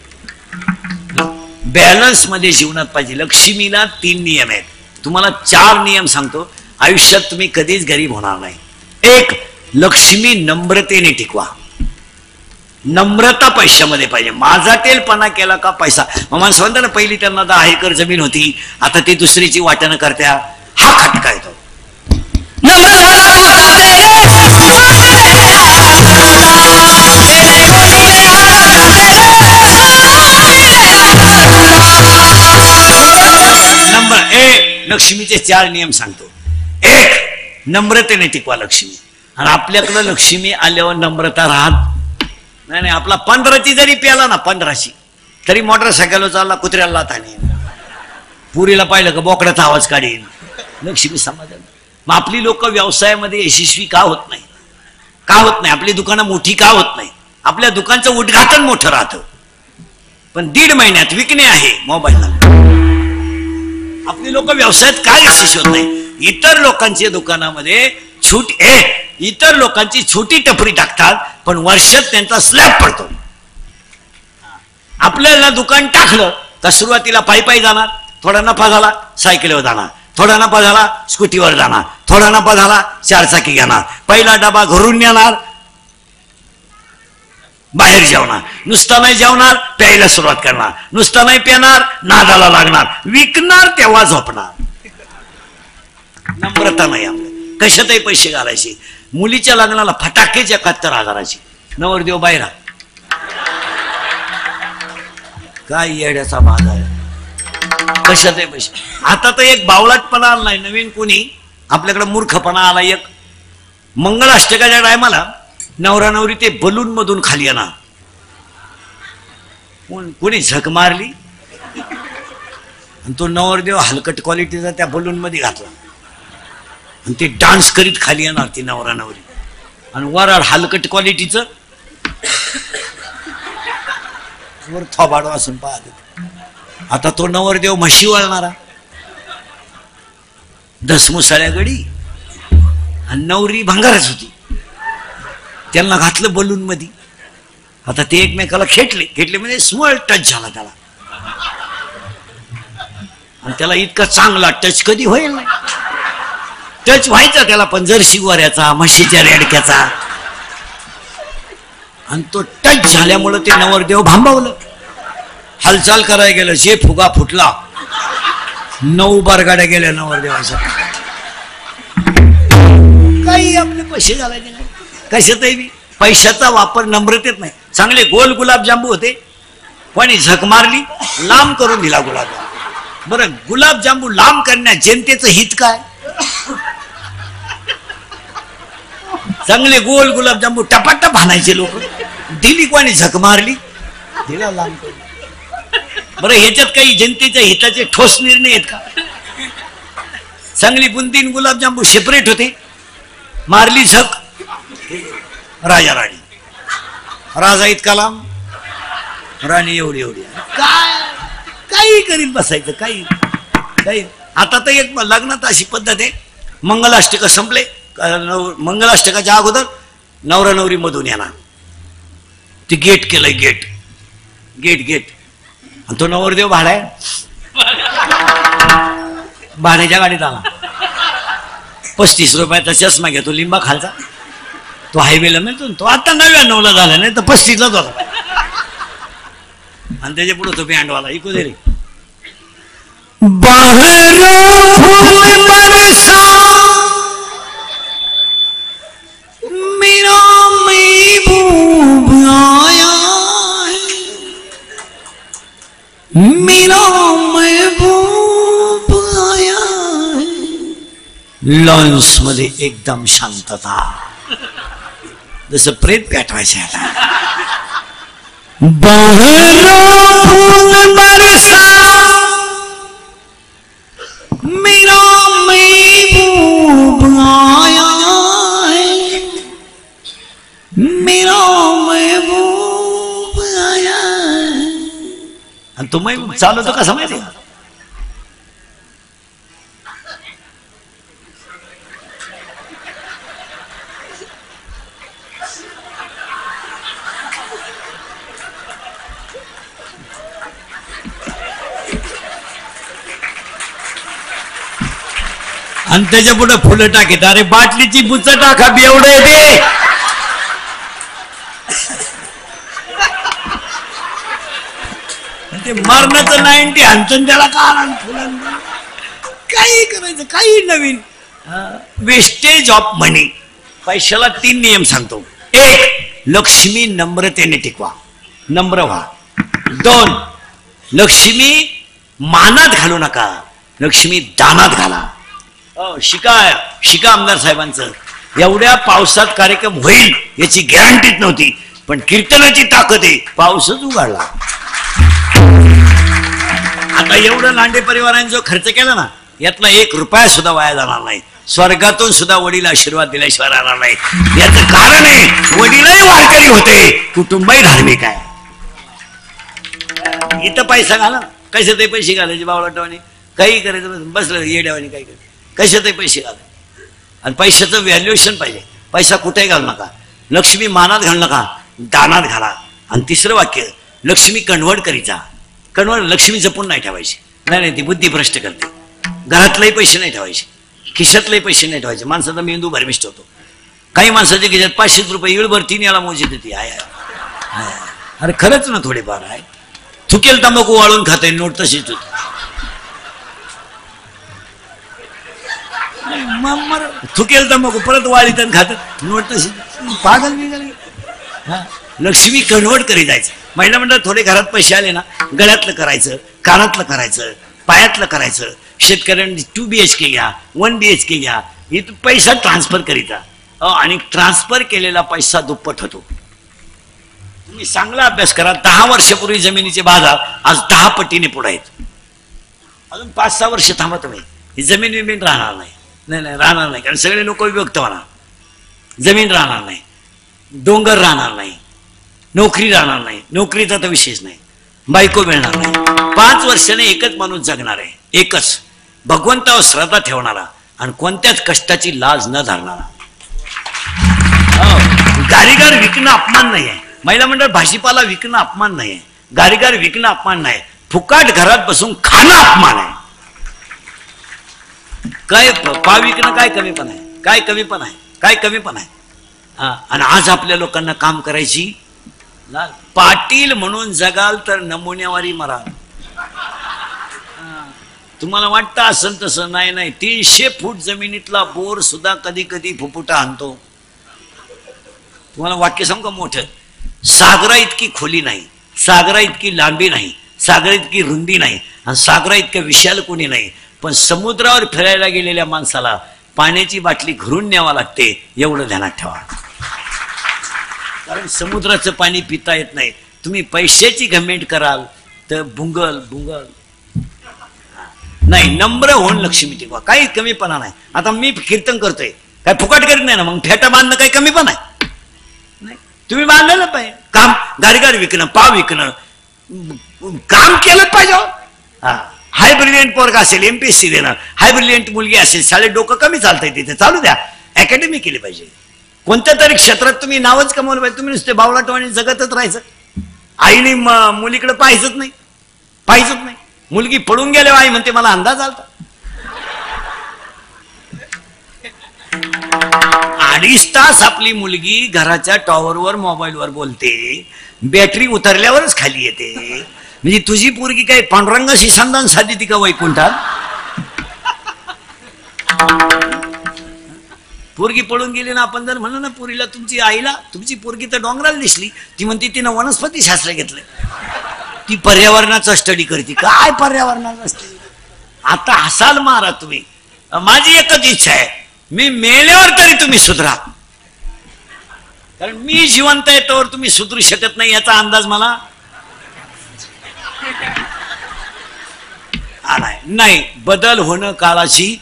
बॅलन्स मध्ये जीवनात पाहिजे. लक्ष्मीला 3 नियम आहेत. तुम्हाला 4 नियम सांगतो. आयुष्यात तुम्ही कधीच गरीब होणार नाही. 1, लक्ष्मी नम्रतेने टिकवा. नम्रता पैशामध्ये पाहिजे. माझा तेलपणा केला का पैसा. माणसं म्हणतात ना, पहिली त्यांना 10 एकर जमीन होती, आता ती दुसरीची वाटणं करत्या. हा खटका येतो. नंबर 1, लक्ष्मीचे 4 नियम सांगतो. 1, नम्रतेने टिकवा लक्ष्मी. आणि आपल्याकडं लक्ष्मी आल्यावर नम्रता राहत नाही. आपला 15ची जरी प्याला ना, 15ची तरी मोटरसायकल चालला, कुत्र्याला लाथ आणि पुरीला पाहिलं का बोकड्याचा आवाज काढीन. लक्ष्मी समाधान. मग आपली लोक व्यवसायामध्ये यशस्वी का होत नाही? का होत नाही? आपली दुकानं मोठी का होत नाही? आपल्या दुकानचं उद्घाटन मोठं राहतं, पण 1.5 महिन्यात विकणे आहे मोबाईलला. आपली लोक व्यवसायात काय यशस्वी होत नाही? इतर लोकांच्या दुकानामध्ये इतर लोकांची छोटी टपरी टाकतात, पण वर्षात त्यांचा स्लॅब पडतो. आपल्याला दुकान टाकलं तर सुरुवातीला पायी जाणार, थोडा नफा झाला सायकलीवर जाणार, थोडा नफा झाला स्कूटीवर जाणार, थोडा नफा झाला 4 चाकी घेणार, पहिला डबा घरून नेणार, बाहेर जेवणार, नुसता नाही जेवणार प्यायला सुरुवात करणार, नुसता नाही पिणार नादाला लागणार, विकणार तेव्हा झोपणार. नम्रता नाही आपल्या, कशातही पैसे घालायचे. मुलीच्या लग्नाला फटाकेच्या 71,000ची, नवरदेव बाहेर. काय येड्याचा भाग आहे, कशातही पैसे. आता तर एक बावळटपणा आला नाही नवीन, कोणी आपल्याकडे मूर्खपणा आला एक. मंगळाष्टकाच्या टायमाला नवरा नवरी ते बलून मधून खाली येणार, कोणी झक मारली आणि तो नवरदेव हलकट क्वालिटीचा त्या बलून मध्ये घातला आणि ते डान्स करीत खाली येणार ती नवरा नवरी, आणि वराड हलकट क्वालिटीचं वर थोबाड वासून पाहत. आता तो नवरदेव म्हशी वळणारा, दसमुसाळ्या गडी, आणि नवरी भंगारच होती, त्यांना घातलं बलून मध्ये. आता ते एकमेकाला खेटले म्हणजे स्मॉल टच झाला त्याला, आणि त्याला इतका चांगला टच कधी होईल नाही. टच व्हायचा त्याला पण जर्सी गोऱ्याचा, म्हशीच्या रेडक्याचा, आणि तो टच झाल्यामुळं ते नवरदेव भांबावलं. हालचाल करायला गेलं, जे फुगा फुटला, 9 बारगाड्या गेल्या नवरदेवाच्या. काही आपले पैसे घालायचे नाही कशातही बी. पैशाचा वापर नम्रतेत नाही. चांगले गोल गुलाबजांबू होते, कोणी झक मारली लांब करून दिला गुलाबजाम. बरं, गुलाबजांबू लांब करण्यात जनतेचं हित काय? चांगले गोल गुलाबजांबू टपाटप आणायचे लोक, दिली कोणी झक मारली, दिला लांब करून. बरं, ह्याच्यात काही जनतेच्या हिताचे ठोस निर्णय आहेत का? चांगली 2-3 गुलाबजांबू सेपरेट होते, मारली झक, राजा राणी, राजा इतका लांब, राणी एवढी एवढी. काय काही करीत बसायचं, काही काही. आता तर एक लग्नात अशी पद्धत आहे, मंगलाष्टक संपले, मंगलाष्टकाच्या अगोदर नवरा नवरी मधून येणार, ते गेट केलंय, गेट गेट गेट, आणि तो नवरदेव भाड्याच्या गाडीत आला. 35 रुपयाचा चष्मा घेतो लिंबा खालचा, तो हायवेला मिळतो, तो आता 99ला झाला, नाही तर 35लाच होता. आणि त्याच्या पुढे तो बँडवाला इको दे रे. लॉन्स मध्ये एकदम शांतता, जसं प्रेत पेटवायचं आता. मेरा महबूब आया है, मेरा महबूब आया है. आणि तो महबूब चालवतो कसा माहिती आहे? आणि त्याच्या पुढे फुलं टाकीत. अरे बाटलीची बुच टाका, बेवडं येते. ते मरणाचं 90 आणतं त्याला का फुलं. काही करायचं, काही नवीन वेस्टेज ऑफ मनी. पैशाला 3 नियम सांगतो. 1, लक्ष्मी नम्रतेने टिकवा, नम्र व्हा. 2, लक्ष्मी मानात घालू नका, लक्ष्मी दानात घाला. शिका आमदार साहेबांचं. एवढ्या पावसात कार्यक्रम होईल याची गॅरंटीच नव्हती, पण कीर्तनाची ताकद आहे, पाऊसच उघडला. आता एवढं लांडे परिवाराने जो खर्च केला ना, यातला 1 रुपया सुद्धा वाया जाणार नाही. स्वर्गातून सुद्धा वडील आशीर्वाद दिल्याशिवाय राहणार नाही. याचं कारण आहे, वडीलही वारकरी होते, कुटुंबही धार्मिक आहे. इथं पैसा घाला, कशातही पैसे घालायचे बावळाटावाने, काही करायचं बसलं येड्यावाने, काही करायचं कशातही पैसे घाला. आणि पैशाचं व्हॅल्युएशन पाहिजे. पैसा कुठेही घालू नका, लक्ष्मी मानात घालू नका, दानात घाला. आणि 3रं वाक्य, लक्ष्मी कन्व्हर्ट करीचा. कन्व्हर्ट, लक्ष्मी जपून नाही ठेवायची. नाही, ती बुद्धी भ्रष्ट करते. घरातलेही पैसे नाही ठेवायचे, खिशातलेही पैसे नाही ठेवायचे. माणसाचा मेंदू भरमिष्ट होतो. काही माणसाच्या खिशात 500 रुपये इळभर 3 याला मोजी देते. अरे खरंच ना, थोडेफार आहे. थुकेल तंबाखू वाळून खाते, नोट तशीच होती. थुकेल तंबाखू परत वाळीत खात, नोट तशी. पागल बिगल. लक्ष्मी कन्व्हर्ट करी जायचं. महिला मंडळ थोडे घरात पैसे आले ना, गळ्यातलं करायचं, कानातलं करायचं, पायातलं करायचं. शेतकऱ्यांनी 2 BHK घ्या, 1 BHK घ्या, इथं पैसा ट्रान्सफर करीता. आणि ट्रान्सफर केलेला पैसा दुप्पट होतो. तुम्ही चांगला अभ्यास करा. 10 वर्षापूर्वी जमिनीचे बाजार आज 10 पटीने पुढे आहेत. अजून 5-6 वर्ष थांबा तुम्ही, ही जमीन विमीन राहणार नाही. नाही राहणार नाही, कारण सगळे लोक विभक्त होणार. जमीन राहणार नाही, डोंगर राहणार नाही, नोकरी राहणार नाही. नोकरीचा तर विशेष नाही, बायको मिळणार नाही. 5 वर्षाने एकच माणूस जगणार आहे, एकच, भगवंतावर श्रद्धा ठेवणारा आणि कोणत्याच कष्टाची लाज न धरणारा. गारीगार विकणं अपमान नाही आहे. महिला मंडळ भाजीपाला विकणं अपमान नाही आहे. गारीगार विकणं अपमान नाही. फुकाट घरात बसून खाणं अपमान आहे. काय पाव विकणं काय कमीपण आहे? काय कमीपण आहे? काय कमीपण आहे? आणि आज आपल्या लोकांना काम करायची. पाटील म्हणून जगाल तर नमुन्यावारी मरा. तुम्हाला वाटतं असं तसं नाही. नाही, 300 फूट जमिनीतला बोर सुद्धा कधी कधी फुफुटा आणतो. तुम्हाला वाक्य सांगू का मोठं? सागरा इतकी खोली नाही, सागरा इतकी लांबी नाही, सागरा इतकी रुंदी नाही, आणि सागरा इतक्या विशाल कोणी नाही. पण समुद्रावर फिरायला गेलेल्या माणसाला पाण्याची बाटली घरून न्यावा लागते, एवढं ध्यानात ठेवा. कारण समुद्राचं पाणी पिता येत नाही. तुम्ही पैशाची घमेंट कराल तर बुंगल बुंगल नाही. नम्र होऊन लक्ष्मी टिकवा. काही कमीपणा नाही. आता मी कीर्तन करतोय, काय फुकट करीत नाही ना, मग फेटा बांधणं काही कमीपणा आहे? नाही, तुम्ही बांधलेलं पाहिजे. काम गारीगार विकणं, पाव विकणं, काम केलं पाहिजे. हाय ब्रिलियंट पोरगा असेल, MPSC देणार, हाय ब्रिलियंट मुलगी असेल, शाळेत डोकं कमी चालतंय, तिथे चालू द्या. अकॅडमी केली पाहिजे. कोणत्या तरी क्षेत्रात तुम्ही नावच कमवलं पाहिजे. तुम्ही नुसते बावलाटवाणी जगतच राहायचं. आईने मुलीकडे पाहायचंच नाही, पाहायचंच नाही. मुलगी पडून गेल्यावर आई म्हणते मला अंदाज आलता. 2.5 तास आपली मुलगी घराच्या टॉवरवर मोबाईलवर बोलते, बॅटरी उतरल्यावरच खाली येते. म्हणजे तुझी पोरगी काय पांडुरंगाशी संधान साधी ती का वैकुंठात? पोरगी पळून गेली ना, आपण जर म्हणलं ना पोरीला, तुमची आईला तुमची पोरगी तर डोंगराला दिसली, ती म्हणते तिनं वनस्पती शास्त्र घेतलंय, ती पर्यावरणाचा स्टडी करते. काय पर्यावरणाचा स्टडी? आता हसाल मारा तुम्ही. माझी एकच इच्छा आहे, मी मेल्यावर तरी तुम्ही सुधरा. कारण मी जिवंत आहे तोवर तुम्ही सुधरू शकत नाही, याचा अंदाज मला आलाय. नाही, बदल होणं काळाची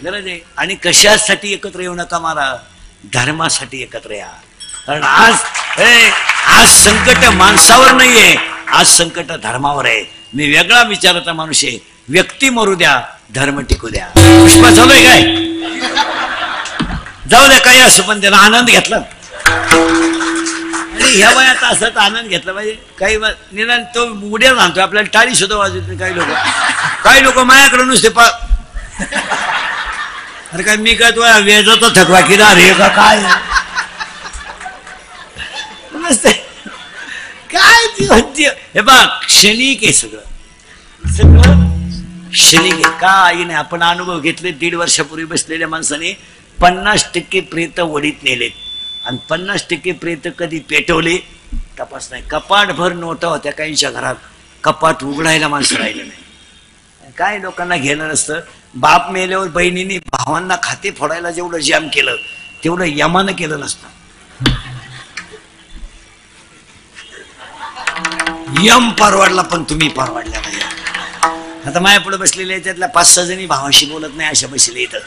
गरज आहे. आणि कशासाठी एकत्र येऊ नका मारा, धर्मासाठी एकत्र या. कारण आज संकट माणसावर नाहीये, आज संकट धर्मावर आहे. मी वेगळा विचाराचा माणूस आहे. व्यक्ती मरू द्या, धर्म टिकू द्या. पुष्पा चालूय काय? जाऊ द्या, काही असं, पण त्याला आनंद घेतला. आणि ह्या वयात असं आनंद घेतला पाहिजे. काही निदान तो उड्या राहतोय, आपल्याला टाळी सुद्धा वाजवत नाही. काही लोक माझ्याकडे नुसते अरे काय मी काय तुला वेजाचा थकवा किरा रे का काय नसते काय हे बघ, क्षणिक आहे सगळं, सगळं क्षणिक आहे. काही नाही. आपण अनुभव घेतले. 1.5 वर्षापूर्वी बसलेल्या माणसाने 50% प्रेत वडीत नेलेत, आणि 50% प्रेत कधी पेटवले तपास नाही. कपाट भर नोटा होत्या काहींच्या घरात, कपाट उघडायला माणसं राहिले नाही. काय लोकांना घेणं नसतं. बाप मेल्यावर बहिणीने भावांना खाते फोडायला जेवढं जाम केलं, तेवढं यमानं केलं नसतं. यम परवडला, पण तुम्ही परवडल्या नाही. आता माझ्या पुढे बसलेल्या याच्यातल्या 5-6 जणी भावाशी बोलत नाही, अशा बसले इथं.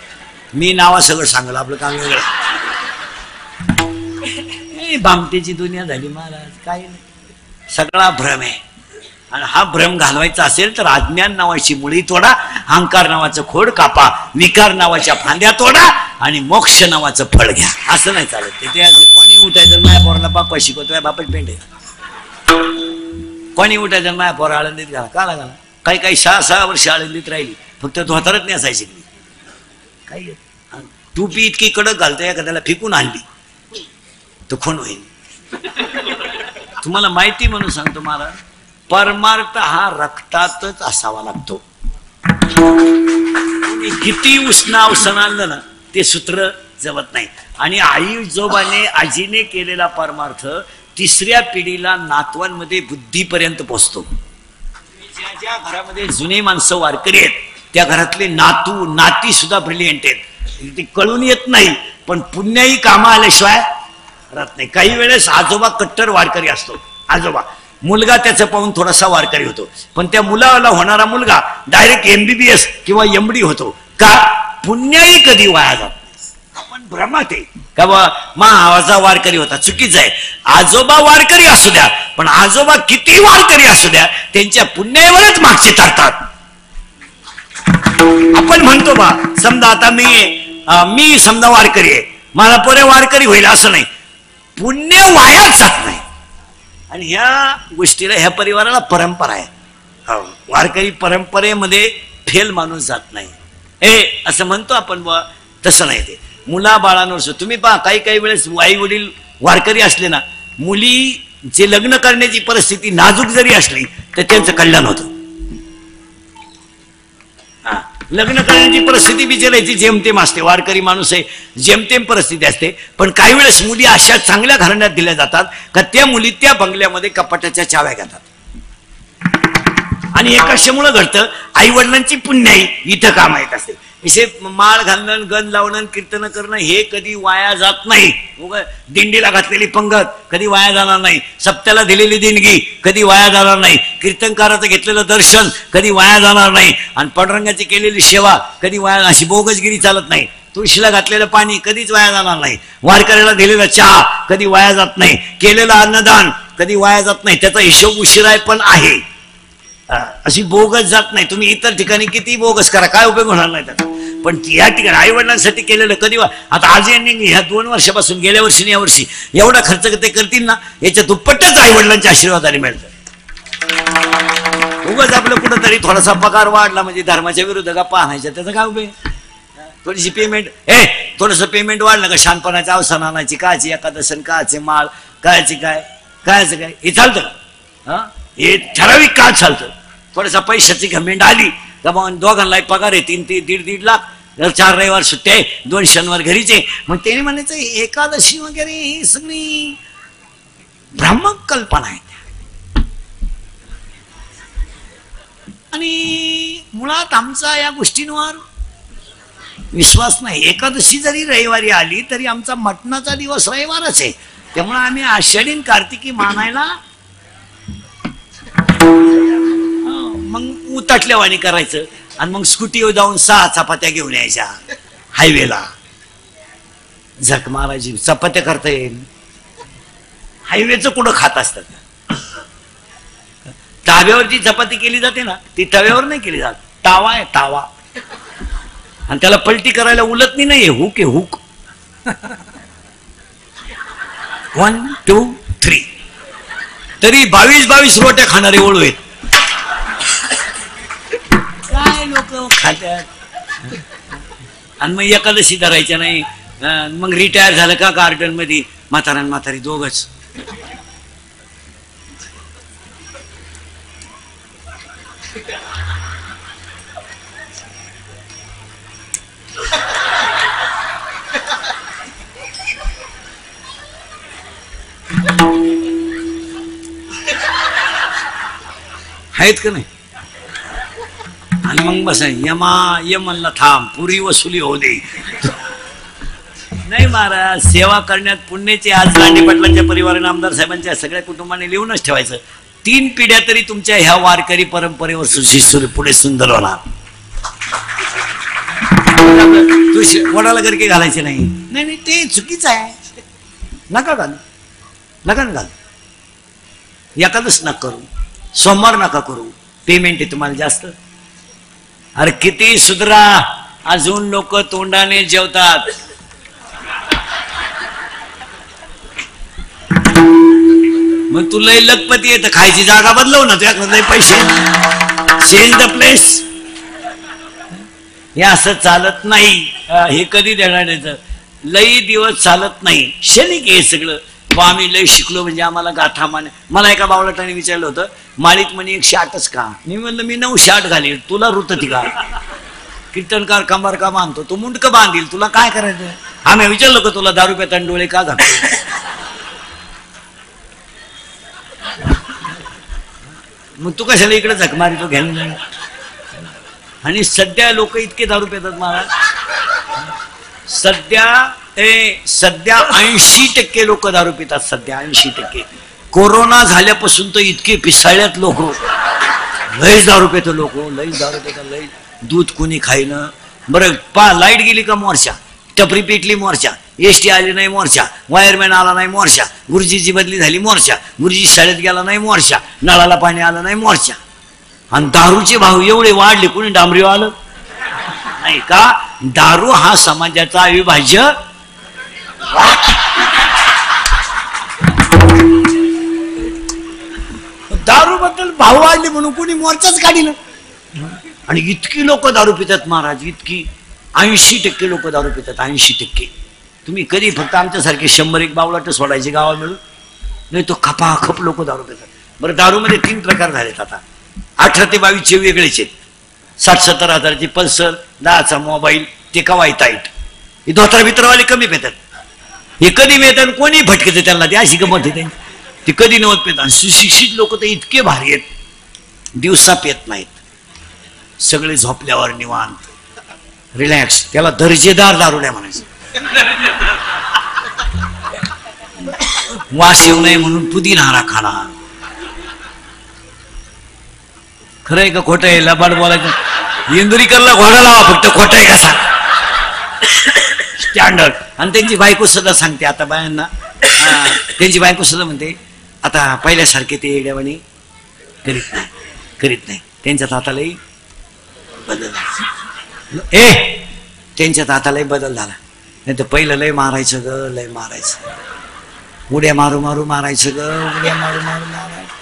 मी नावा सगळं सांगलं, आपलं काम वेगळं. भामटेची दुनिया झाली महाराज. काही नाही, सगळा भ्रम आहे. आणि हा भ्रम घालवायचा असेल तर अज्ञान नावाची मुळी तोडा, अहंकार नावाचं खोड कापा, विकार नावाच्या फांद्या तोडा, आणि मोक्ष नावाचं फळ घ्या. असं नाही चालत. तिथे कोणी उठायचं, माझ्या पोराला बापा शिकवतोय, बापाची पेंड आहे. कोणी उठायचं, माझ्या पोरा आळंदीत घाला. का लागला? काही 6 वर्ष आळंदीत राहिली, फक्त धोतारच नाही असायची. काही टोपी इतकी कडक घालतोय, एखाद्याला फेकून आणली तर खून होईल. तुम्हाला माहिती म्हणून सांगतो महाराज, परमार्थ हा रक्तातच असावा लागतो. किती उष्ण आणलं ना ते सूत्र जमत नाही. आणि आजीने केलेला परमार्थ तिसऱ्या पिढीला नातवांमध्ये बुद्धीपर्यंत पोहोचतो. ज्या ज्या घरामध्ये जुने माणसं वारकरी आहेत त्या घरातले नातू नाती सुद्धा ब्रिलियंट आहेत. ते कळून येत नाही पण पुण्याही कामा आल्याशिवाय राहत नाही. काही वेळेस आजोबा कट्टर वारकरी असतो. आजोबा मुलगा त्याचं पाहून थोडासा वारकरी होतो, पण त्या मुलाला होणारा मुलगा डायरेक्ट MBBS किंवा MD होतो. का? पुण्याही कधी वाया जात नाही. आपण भ्रमात आहे का बा मा आवाजा वारकरी होता, चुकीचं आहे. आजोबा वारकरी असू द्या, पण आजोबा किती वारकरी असू द्या त्यांच्या पुण्यावरच मागचे तरतात. आपण म्हणतो बा समजा आता मी समजा वारकरी आहे, मला पोरे वारकरी होईल असं नाही. पुण्य वायाच जात नाही. आणि ह्या गोष्टीला ह्या परिवाराला परंपरा आहे. वारकरी परंपरेमध्ये फेल माणूस जात नाही. हे असं म्हणतो आपण बा, तसं नाही. ते मुला बाळांवर तुम्ही पहा, काही काही वेळेस आई वडील वारकरी असले ना, मुली जे लग्न करण्याची परिस्थिती नाजूक जरी असली तर त्यांचं कल्याण होतं. लग्न करण्याची परिस्थिती बिचारायची जेमतेम असते. वारकरी माणूस आहे, जेमतेम परिस्थिती असते. पण काही वेळेस मुली अशा चांगल्या घराण्यात दिल्या जातात का त्या मुली त्या बंगल्यामध्ये कपाटाच्या चाव्या घेतात. आणि हे कशामुळे घडतं? आई वडिलांची पुण्याई इथं काम येत असते. इथे माळ घालणं, गण लावणं, कीर्तन करणं हे कधी वाया जात नाही. दिंडीला घातलेली पंगत कधी वाया जाणार नाही. सप्त्याला दिलेली देणगी कधी वाया जाणार नाही. कीर्तनकाराचं घेतलेलं दर्शन कधी वाया जाणार नाही. आणि पांडुरंगाची केलेली सेवा कधी वाया, अशी बोगसगिरी चालत नाही. तुळशीला घातलेलं पाणी कधीच वाया जाणार नाही. वारकऱ्याला दिलेला चहा कधी वाया जात नाही. केलेलं अन्नदान कधी वाया जात नाही. त्याचा हिशोब उशिराय पण आहे. अशी बोगस जात नाही. तुम्ही इतर ठिकाणी किती बोगस करा, काय उपयोग होणार नाही त्याचा. पण या ठिकाणी आई वडिलांसाठी केलेलं कधी आता आज यांनी ह्या 2 वर्षापासून गेल्या वर्षी या वर्षी एवढा खर्च ते करतील ना, याच्या दुप्पटच आई वडिलांच्या आशीर्वादाने मिळतं. उगाच आपलं कुठंतरी थोडासा पगार वाढला म्हणजे धर्माच्या विरुद्ध गप्पा आणायच्या, त्याचा काय उपयोग? थोडीशी पेमेंट थोडंसं पेमेंट वाढलं का शानपणाच्या अवसान आणायची, कायची एकादशन, कायचे माळ, कायचे कायचं काय, हे चालतं का? हे ठराविक काळ चालतं. थोडासा पैशाची घमेंड आली का मग दोघांना पगार आहे 3 ते 1.5 लाख, 4 रविवार सुट्ट्या आहे, 2 शनिवार घरीचे. मग त्याने म्हणायचं एकादशी वगैरे ही सगळी भ्रामक कल्पना आहे. आणि मुळात आमचा या गोष्टींवर विश्वास नाही. एकादशी जरी रविवारी आली तरी आमचा मटणाचा दिवस रविवारच आहे. त्यामुळे आम्ही आषाढी कार्तिकी मानायला मग उतटल्यावाणी करायचं. आणि मग स्कूटीवर जाऊन 6 चपात्या घेऊन यायच्या हायवेला, झक मारायची. चपात्या करता येईल? हायवेचं कुठं खात असतात? ताव्यावरची चपाती केली जाते ना, ती तव्यावर नाही केली जात. तावा आहे, तावा. आणि त्याला पलटी करायला उलटणी नाहीये, हुक आहे, हुक. 1 2 3 तरी 22 रोट्या खाणारे ओळू आहेत. काय लोक खात्यात. आणि मग एकादशी धरायच्या नाही. मग रिटायर झालं का गार्डन मध्ये म्हातारा म्हातारी दोघच. आहेत का नाही? आणि मग बस यमनला थांब, पुरी वसुली होऊ दे. नाही महाराज, सेवा करण्यात पुण्याचे. आज लांडे पाटलांच्या परिवाराने, आमदार साहेबांच्या सगळ्या कुटुंबाने लिहूनच ठेवायचं. 3 पिढ्या तरी तुमच्या ह्या वारकरी परंपरेवर सुशिष्य पुढे सुंदर होणार. वडाला गरके घालायचे नाही. नाही ते चुकीचं आहे. नका घाल, नका घाल. एकादश नका करू, सोमवार नका करू. पेमेंट आहे तुम्हाला जास्त. अरे किती सुधरा, अजून लोक तोंडाने जेवतात. मग तू लय लखपती आहे तर खायची जागा बदलव ना, तुझ्याकडे लय पैसे. Change the place. हे असं चालत नाही. हे कधी देणार? लई दिवस चालत नाही. क्षणिक हे सगळं. बा आम्ही लय शिकलो म्हणजे आम्हाला गाथा मान. मला एका बावळटाने विचारलं होतं माळीत म्हणे 108च का. मी म्हणलं मी 908 घालील तुला रुतती का. कीर्तनकार कंबार का बांधतो तू मुंडक बांधील तुला काय करायचं. आम्ही विचारलं का तुला दारू पेताना डोळे का झाकतो. मग तू कशाला इकडे झक मारितो घ्यायला. आणि सध्या लोक इतके दारू पितात महाराज. सध्या 80% लोक दारू पितात. सध्या 80%. कोरोना झाल्यापासून तर इतके पिसाळ्यात लोक. लईच दारू पितो लोक. लईच दारू पितात. लई दूध कोणी खाईनं. बरं लाईट गेली का मोर्चा. टपरी पेटली मोर्चा. एसटी आली नाही मोर्चा. वायरमॅन आला नाही मोर्चा. गुरुजीची बदली झाली मोर्चा. गुरुजी शाळेत गेला नाही मोर्चा. नळाला पाणी आलं नाही मोर्चा. आणि दारूचे भाव एवढे वाढले कोणी डांबरी आलं नाही का. दारू हा समाजाचा अविभाज्य दारू बद्दल भाव वाढले म्हणून कोणी मोर्चाच काढिलं. आणि इतकी लोक दारू पितात महाराज. इतकी 80% लोक दारू पितात. 80%. तुम्ही कधी फक्त आमच्यासारखे 100-1 बावलाट सोडायचे गावा मिळून नाही तो खपाखप लोक दारू पितात. बरं दारूमध्ये 3 प्रकार झालेत आता. 18 ते 22चे वेगळेच आहेत. 60-70 हजाराची पल्सर 10चा मोबाईल ते कवाई ताईट. हे धोत्रा भित्रवाले कमी पितात. हे कधी मिळतात कोणी भटकते त्यांना ते अशी गमत आहे. ते कधी नवत पितात. सुशिक्षित लोक तर इतके भारी आहेत दिवसा पेत नाहीत. सगळे झोपल्यावर निवांत रिलॅक्स. त्याला दर्जेदार दारुड्या म्हणायचं. वास येऊ नये म्हणून पुदिना खाणार. खरंय का खोटं आहे. लबाड बोलायचं. इंदुरीकरला घोडा लावा फक्त खोटं आहे कसा स्टँडर्ड. आणि त्यांची बायको सुद्धा सांगते आता बायांना. त्यांची बायको सुद्धा म्हणते आता पहिल्यासारखे ते येड्यावानी करीत नाही. त्यांच्यात हातालाही बदल झाला. त्यांच्यात हातालाही बदल झाला. नाही तर पहिलं लय मारायचं ग. लय मारायचं. उड्या मारू मारू मारायचं ग. उड्या मारू मारू मारायचं.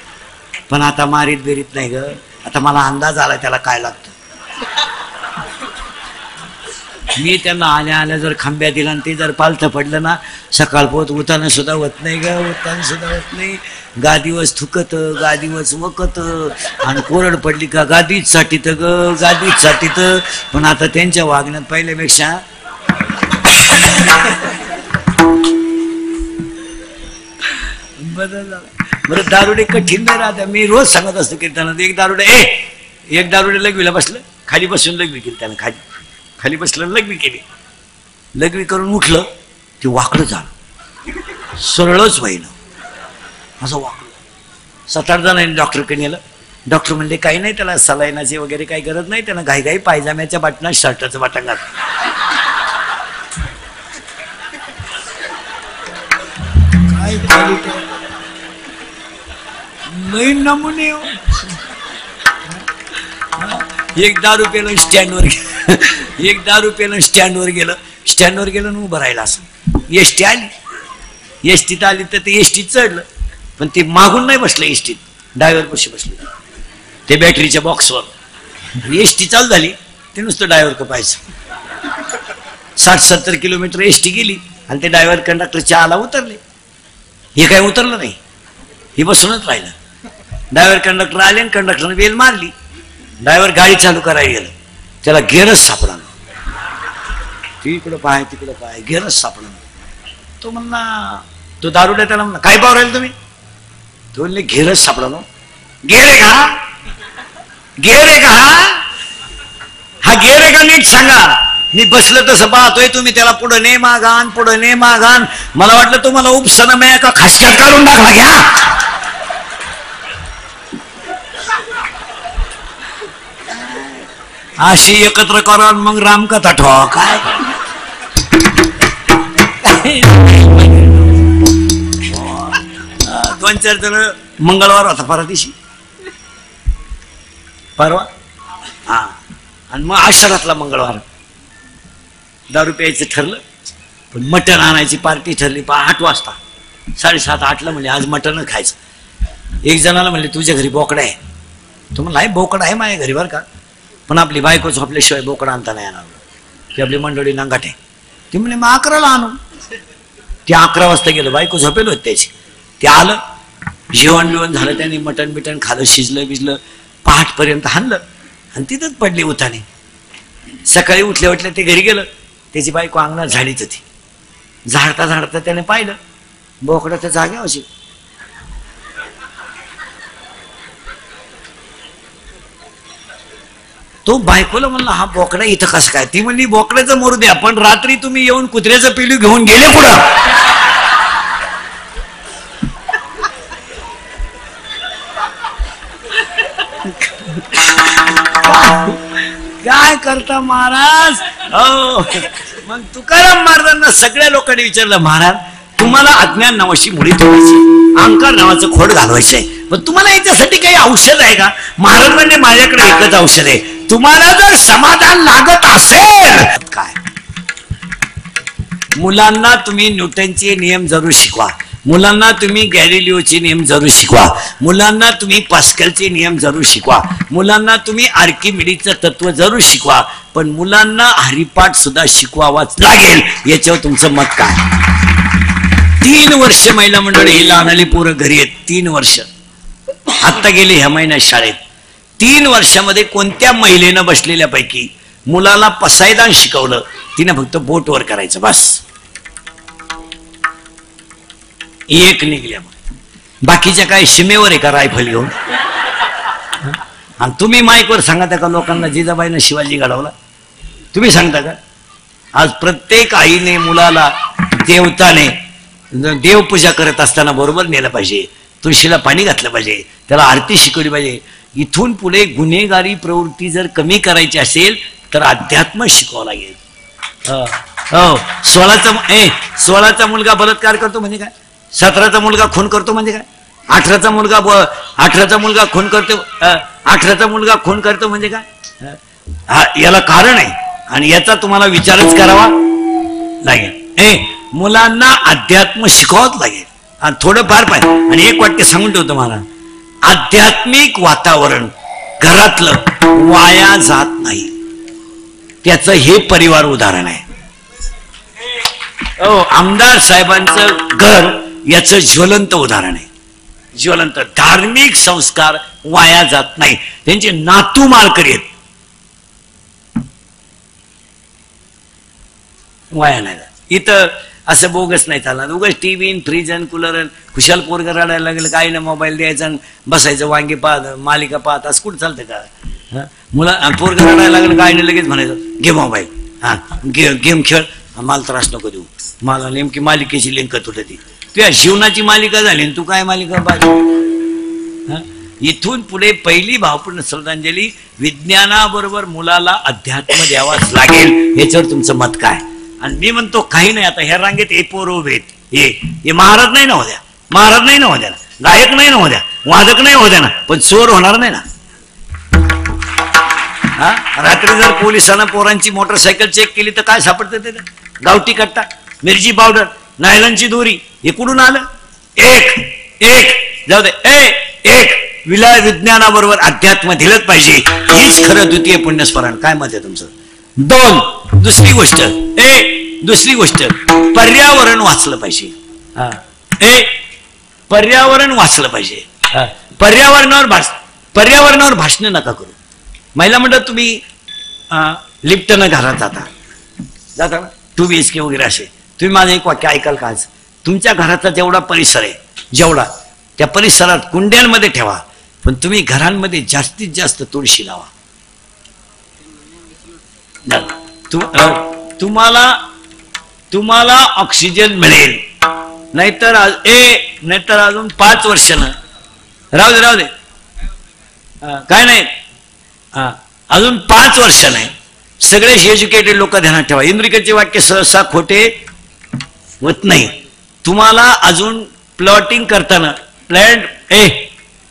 पण आता मारीत बेरीत नाही ग. आता मला अंदाज आला त्याला काय लागतं. मी त्यांना आल्या आल्या जर खांब्या दिला आणि ते जर पालथं पडलं ना सकाळपोत उतानं सुद्धा होत नाही ग. उतानं सुद्धा होत नाही. गादीवच थुकत गादीवच वकत. आणि कोरड पडली का गादीच साठीत ग. गादीच साठीत. पण आता त्यांच्या वागण्यात पहिल्यापेक्षा बदल झाला. बरं दारुडे कठीण नाही राहत्या. मी रोज सांगत असतो कीर्तनात एक दारुडे लघवीला बसलं. खाली बसून लघवी केली त्यानं. खाली बसलं लघवी केली. लघवी करून उठलं ते वाकडं झालं. सरळच व्हायनं असं वाकडं. 7-8 जणांनी डॉक्टरकडे नेलं. डॉक्टर म्हणले काही नाही त्याला सलाईनाची वगैरे काही गरज नाही. त्यानं घाई पायजाम्याच्या बाटणात शर्टाचं बाटण घातलं. काय लई नमुने. एक दारू पेलं स्टँडवर गेलं. एक दारू पेलं स्टँडवर गेलं उभं राहिलं असं. एसटी आली. एसटीत आली तर ते एसटीत चढलं. पण ते मागून नाही बसलं एसटीत. ड्रायव्हर कशी बसले ते बॅटरीच्या बॉक्सवर. एसटी चालू झाली ते नुसतं ड्रायव्हर का पाहायचं. 60-70 किलोमीटर एसटी गेली आणि ते ड्रायव्हर कंडक्टर चहाला उतरले. हे काय उतरलं नाही. हे बसूनच राहिलं. ड्रायव्हर कंडक्टर आले आणि कंडक्टरने बेल मारली. ड्रायव्हर गाडी चालू करायला गेलं. त्याला गेअरच सापडा. तिकडं पाय गेअरच सापडा. तो म्हणला तो दारुड्या त्याला म्हणला काय पाव राहील तुम्ही. तो म्हणले गेअरच सापडा. गेअर आहे का. गेअर आहे का. हा गेअर आहे का नीट सांगा. मी बसलं तसं पाहतोय तुम्ही त्याला पुढं ने मागान पुढं ने मागान. मला वाटलं तुम्हाला उपसना मिळा का खासक्यात काढून टाकला घ्या. अशी एकत्र करा मग रामकथा ठेवा. काय 2-4 जण. मंगळवार होता परवा दिवशी. परवा आणि मग आषाढातला मंगळवार. दारू प्यायचं ठरलं पण मटण आणायची पार्टी ठरली. 8 वाजता 7:30-8ला म्हणले आज मटण खायचं. एक जणाला म्हणले तुझ्या घरी बोकडा आहे. तो म्हणला बोकडा आहे माझ्या घरी बरं का. पण आपली बायको झोपल्याशिवाय बोकडा आणता नाही येणार. ती आपली मंडळी नांगाट आहे. ती म्हणे मग 11ला आणू. ते 11 वाजता गेलं, बायको झोपेल होत त्याची. ते आलं, जेवण बिवण झालं, त्याने मटण बिटण खालं, शिजलं बिजलं, पहाटपर्यंत हाणलं आणि तिथंच पडली उताने. सकाळी उठल्या उठल्या ते घरी गेलं, त्याची बायको अंगणात झाडीत होती. झाडता झाडता त्याने पाहिलं बोकडा त्या जाग्यावर अशी. तो बायकोला म्हणला हा बोकडा इथं कसं काय? ती म्हणली बोकड्याचं मरू द्या, पण रात्री तुम्ही येऊन कुत्र्याचं पिलू घेऊन गेले पुढं. काय करता महाराज? हो, मग तुकाराम महाराजांना सगळ्या लोकांनी विचारलं, महाराज तुम्हाला अज्ञान नावाची मुळी ठेवायची, अहंकार नावाचं खोड घालवायचंय, पण तुम्हाला याच्यासाठी काही औषध आहे का? महाराज म्हणजे माझ्याकडे एकच औषध आहे, तुम्हाला जर समाधान लागत असेल काय, मुलांना तुम्ही न्यूटनचे नियम जरूर शिकवा, मुलांना तुम्ही गॅलिलिओचे नियम जरूर शिकवा, मुलांना तुम्ही पास्कलचे नियम जरूर शिकवा, मुलांना तुम्ही आर्किमिडीचं तत्व जरूर शिकवा, पण मुलांना हरिपाठ सुद्धा शिकवावाच लागेल. याच्यावर तुमचं मत काय? 3 वर्ष महिला मंडळ ही लहानली पोरं घरी आहेत. 3 वर्ष आत्ता गेले ह्या महिन्यात शाळेत. 3 वर्षामध्ये कोणत्या महिलेनं बसलेल्यापैकी मुलाला पसायदान शिकवलं? तिने फक्त बोटवर करायचं बस. एक निघल्या, बाकीच्या काय सीमेवर आहे का रायफल घेऊन? आणि तुम्ही माईकवर सांगता का लोकांना जिजाबाईनं शिवाजी घडवला? तुम्ही सांगता का? आज प्रत्येक आईने मुलाला देवताने देवपूजा करत असताना बरोबर नेलं पाहिजे, तुळशीला पाणी घातलं पाहिजे, त्याला आरती शिकवली पाहिजे. इथून पुढे गुन्हेगारी प्रवृत्ती जर कमी करायची असेल तर अध्यात्म शिकवावं लागेल. हो, 16चा मुलगा बलात्कार करतो म्हणजे काय? 17चा मुलगा खून करतो म्हणजे काय? 18चा मुलगा खून करतो, 18चा मुलगा खून करतो म्हणजे काय? याला कारण आहे आणि याचा तुम्हाला विचारच करावा लागेल. मुलांना अध्यात्म शिकवावंच लागेल आणि थोडं फार पाहिजे. आणि एक वाक्य सांगून ठेवतो मला, आध्यात्मिक वातावरण घरातलं वाया जात नाही, त्याचं हे परिवार उदाहरण आहे. आमदार साहेबांचं घर याचं ज्वलंत उदाहरण आहे. ज्वलंत धार्मिक संस्कार वाया जात नाही, त्यांचे नातू माळकरी आहेत, वाया नाही जात. इथं असं बोगस नाही चालणार. उगाच टीव्ही फ्रीज आणि कूलर खुशाल पोरग रडायला लागलं, काही ना मोबाईल द्यायचा बसायचं वांगे पाहत मालिका पाहत, असं कुठं चालतं का? मुला पोरग रडायला लागलं काही नाही लगेच म्हणायचं घे मोबाईल, हा गेम खेळ, मला त्रास नको देऊ, मला नेमकी मालिकेची लिंक तुटती, तुझ्या जीवनाची मालिका झाली तू काय मालिका पाहिजे? इथून पुढे पहिली भावपूर्ण श्रद्धांजली, विज्ञानाबरोबर मुलाला अध्यात्म द्यावाच लागेल. याच्यावर तुमचं मत काय? आणि मी म्हणतो काही नाही, आता ह्या रांगेत हे पोर उभे आहेत, हे महाराज नाही ना होत्या, महाराज नाही ना होत्या ना, गायक नाही ना होत्या, वादक नाही होत्या ना, पण चोर होणार नाही ना. रात्री जर पोलिसांना पोरांची मोटरसायकल चेक केली तर काय सापडतं? ते गावठी कट्टा, मिरची पावडर, नायलॉनची दोरी, हे कुठून आलं? एक जाऊ दे, एक विज्ञानाबरोबर अध्यात्म दिलंच पाहिजे, हीच खरं द्वितीय पुण्यस्मरण. काय मत आहे तुमचं? 2 दुसरी गोष्ट पर्यावरण वाचलं पाहिजे. पर्यावरण वाचलं पाहिजे. पर्यावरणावर भाषण नका करू. महिला म्हणतात तुम्ही लिफ्टनं घरात जाता ना, 2 BHK वगैरे असे, तुम्ही माझं एक वाक्य ऐकाल का? आज तुमच्या घराचा जेवढा परिसर आहे, जेवढा त्या परिसरात कुंड्यांमध्ये ठेवा, पण तुम्ही घरांमध्ये जास्तीत जास्त तुळशी लावा. तुम्हाला ऑक्सिजन मिळेल. नाहीतर अजून 5 वर्षानं राहू दे काय नाही, अजून 5 वर्ष नाही, सगळे एज्युकेटेड लोक ध्यानात ठेवा. इंद्रिकेचे वाक्य सहसा खोटे होत नाही. तुम्हाला अजून प्लॉटिंग करताना प्लॅन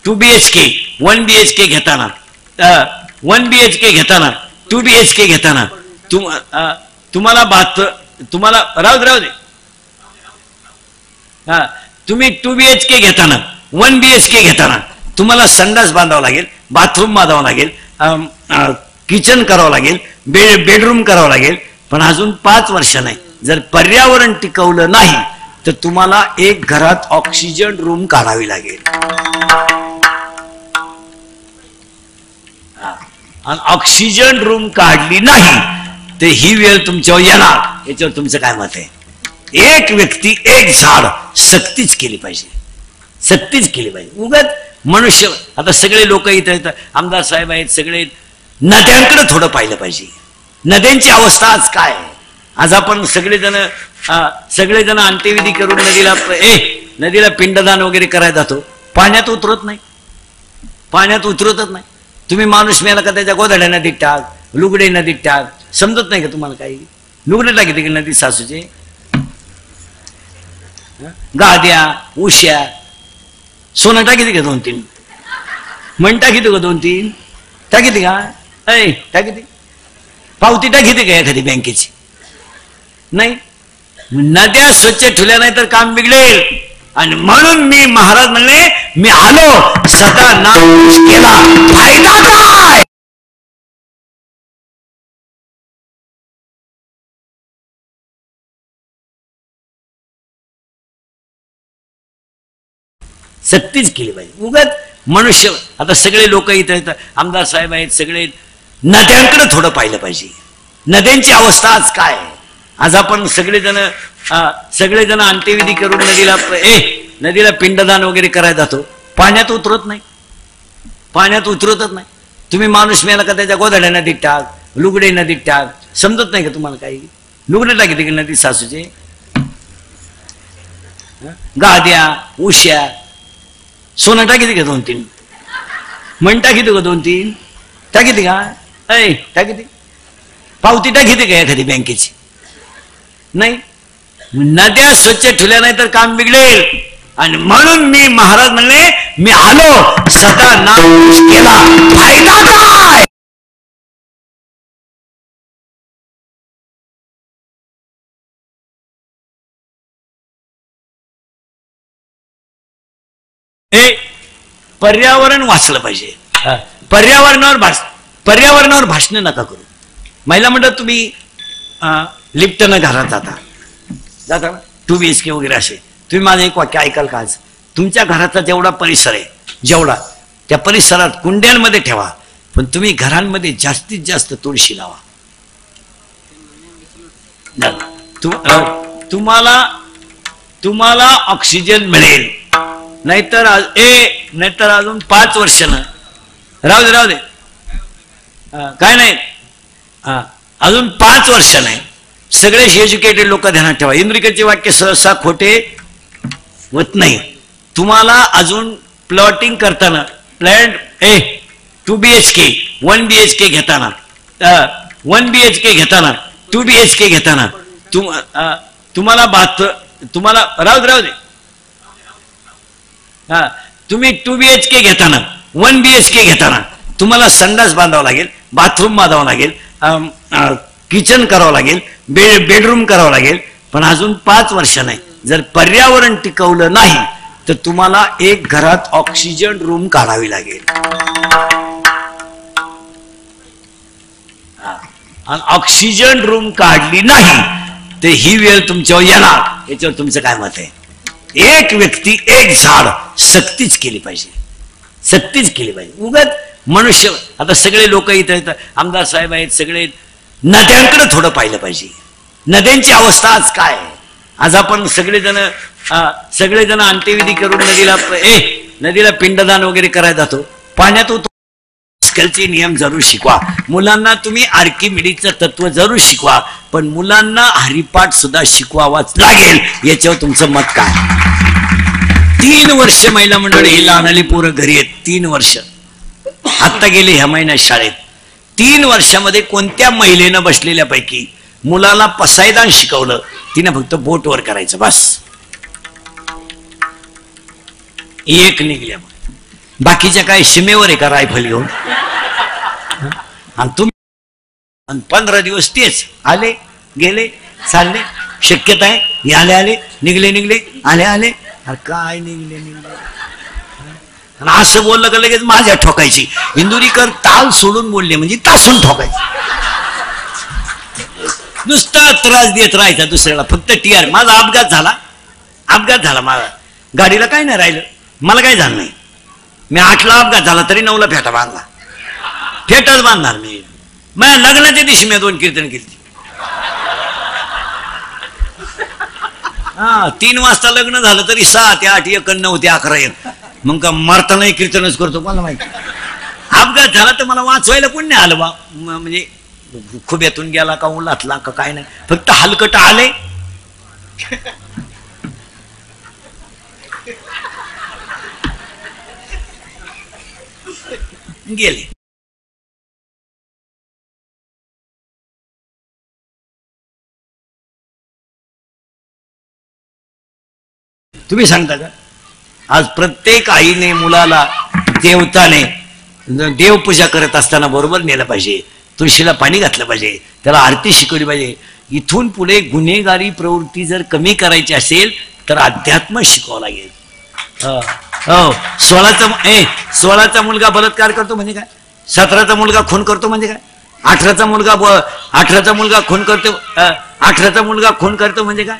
2 BHK 1 BHK घेताना 1 BHK घेताना 2 BHK घेताना तुम्हाला राहू दे तुम्ही 2 BHK घेताना 1 BHK घेताना तुम्हाला संडास बांधावं लागेल, बाथरूम बांधावं लागेल, किचन करावं लागेल, बेडरूम करावं लागेल. पण अजून 5 वर्ष नाही, जर पर्यावरण टिकवलं नाही तर तुम्हाला एक घरात ऑक्सिजन रूम काढावी लागेल. आणि ऑक्सिजन रूम काढली नाही तर ही वेळ तुमच्यावर येणार. याच्यावर तुमचं काय मत आहे? एक व्यक्ती एक झाड सक्तीच केली पाहिजे, सक्तीच केली पाहिजे. उगाच मनुष्य आता सगळे लोक इथं येतात, आमदार साहेब आहेत सगळे, नद्यांकडे थोडं पाहिलं पाहिजे. नद्यांची अवस्था आज काय आहे? आज आपण सगळेजण अंत्यविधी करून नदीला पिंडदान वगैरे करायला जातो, पाण्यात उतरत नाही, पाण्यात उतरतच नाही. तुम्ही माणूस मेला का त्याच्या गोधड्या नदीत टाक, लुगडे नदीत टाक, समजत नाही का तुम्हाला? काही लुगडे टाकी की नदी सासूचे, गाद्या उश्या सोनं टाकी का 2-3 म्हण टाकी का 2-3 टाकी का? टाकी पावती टाकी का एखादी बँकेची? नाही. नद्या स्वच्छ ठेवल्या नाही तर काम बिघडेल. आणि म्हणून मी महाराज म्हणले, मी आलो सदा नाश केला, फायदा काय? सक्तीच केली पाहिजे. उगाच मनुष्य आता सगळे लोक इथं येतात, आमदार साहेब आहेत सगळे, नद्यांकडे थोडं पाहिलं पाहिजे. नद्यांची अवस्था आज काय आहे? आज आपण सगळेजण अंत्यविधी करून नदीला पिंडदान वगैरे करायला जातो, पाण्यात उतरत नाही, पाण्यात उतरतच नाही. तुम्ही माणूस मेला का त्याच्या गोधड्या नदीत टाक, लुगडे नदीत टाक, समजत नाही का तुम्हाला? काही लुगडे टाकी की नदी सासूचे, गाद्या उश्या सोनं टाकी का 2-3 म्हण टाकी का 2-3 टाकी का? टाकी पावती टाकी का एखादी बँकेची? नाही. नद्या स्वच्छ ठेवल्या नाही तर काम बिघडेल. आणि म्हणून मी महाराज म्हणले, मी आलो सदा नाश केला, फायदा काय? पर्यावरण वाचलं पाहिजे. पर्यावरणावर भाषण नका करू. महिला म्हणतात तुम्ही लिफ्टनं घरात जाता ना 2 BHK वगैरे असे, तुम्ही माझं एक वाक्य ऐकाल का? आज तुमच्या घराचा जेवढा परिसर आहे, जेवढा त्या परिसरात कुंड्यांमध्ये ठेवा, पण तुम्ही घरांमध्ये जास्तीत जास्त तुळशी लावा. तुम्हाला ऑक्सिजन मिळेल. नाहीतर अजून 5 वर्षानं राहू दे काय नाही, अजून 5 वर्ष नाही. सगळे एज्युकेटेड लोक ध्यानात ठेवा, इंद्रिकेचे वाक्य सहसा खोटे होत नाही. तुम्हाला अजून प्लॉटिंग करताना 2 BHK 1 BHK घेताना 1 BHK घेताना 2 BHK घेताना तुम्हाला राहू दे तुम्ही 2 BHK घेताना 1 BHK घेताना तुम्हाला संडास बांधावं लागेल, बाथरूम बांधावं लागेल, किचन करावं लागेल, बेडरूम करावं लागेल. पण अजून 5 वर्ष नाही. जर पर्यावरण टिकवलं नाही तर तुम्हाला एक घरात ऑक्सिजन रूम काढावी लागेल. आणि ऑक्सिजन रूम काढली नाही तर ही वेळ तुमच्यावर येणार. याच्यावर तुमचं काय मत आहे? एक व्यक्ती एक झाड सक्तीच केली पाहिजे, सक्तीच केली पाहिजे. उगाच मनुष्य आता सगळे लोक इथं येतात, आमदार साहेब आहेत सगळे, नद्यांकडे थोडं पाहिलं पाहिजे. नद्यांची अवस्था आज काय आहे? आज आपण सगळेजण अंत्यविधी करून नदीला पिंडदान वगैरे करायला जातो, पाण्यात स्कलचे नियम जरूर शिकवा. मुलांना तुम्ही आर्किमिडीजचं तत्व जरूर शिकवा, पण मुलांना हरिपाठ सुद्धा शिकवावाच लागेल. याच्यावर तुमचं मत काय? 3 वर्ष महिला मंडळ ही लहानली पोरं घरी आहेत. 3 वर्ष आत्ता गेले ह्या महिन्यात शाळेत. 3 वर्षामध्ये कोणत्या महिलेनं बसलेल्यापैकी मुलाला पसायदान शिकवलं? तिने फक्त बोटवर करायचं बस. एक निघल्या, बाकीच्या काय सीमेवर आहे का रायफल घेऊन? आणि तुम्ही 15 दिवस तेच आले गेले चालले. शक्यता आहे आले निघले आले काय निघले. आणि असं बोललं का लगेच माझ्या ठोकायची. इंदुरीकर ताल सोडून बोलले म्हणजे तासून ठोकायची. नुसता त्रास देत राहायचा दुसऱ्याला, फक्त टीआर. माझा अपघात झाला, अपघात झाला मला, गाडीला काय नाही राहिलं, मला काय झालं नाही. मी 8ला अपघात झाला तरी 9ला फेटा बांधला. फेटाच बांधणार मी. माझ्या लग्नाच्या दिवशी मी 2 कीर्तन केली. 3 वाजता लग्न झालं तरी 6 ते 8 1 9 ते 11 1. मग का मरतानाही कीर्तनच करतो मला माहिती. अपघात झाला तर मला वाचवायला कोण नाही आलं बा. म्हणजे खुब्यातून गेला का उलातला का काय नाही, फक्त हलकट आले. गेले. तुम्ही सांगता का आज प्रत्येक आईने मुलाला देवताने देवपूजा करत असताना बरोबर नेलं पाहिजे, तुळशीला पाणी घातलं पाहिजे, त्याला आरती शिकवली पाहिजे. इथून पुढे गुन्हेगारी प्रवृत्ती जर कमी करायची असेल तर अध्यात्म शिकवावं लागेल. हो 16चा मुलगा बलात्कार करतो म्हणजे काय, 17चा मुलगा खून करतो म्हणजे काय, 18चा मुलगा खून करतो, 18चा मुलगा खून करतो म्हणजे काय.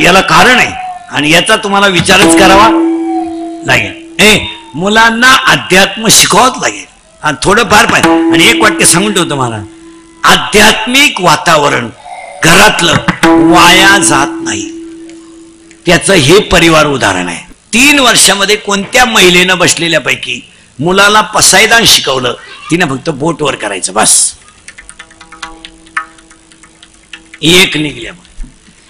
याला कारण आहे आणि याचा तुम्हाला विचारच करावा लागेल. मुलांना अध्यात्म शिकवावंच लागेल आणि थोडंफार पाहिजे. आणि एक वाक्य सांगून ठेवतो मला, आध्यात्मिक वातावरण घरातलं वाया जात नाही. त्याचं हे परिवार उदाहरण आहे. 3 वर्षामध्ये कोणत्या महिलेनं बसलेल्यापैकी मुलाला पसायदान शिकवलं, तिने फक्त बोटवर करायचं बस, एक निघल्या.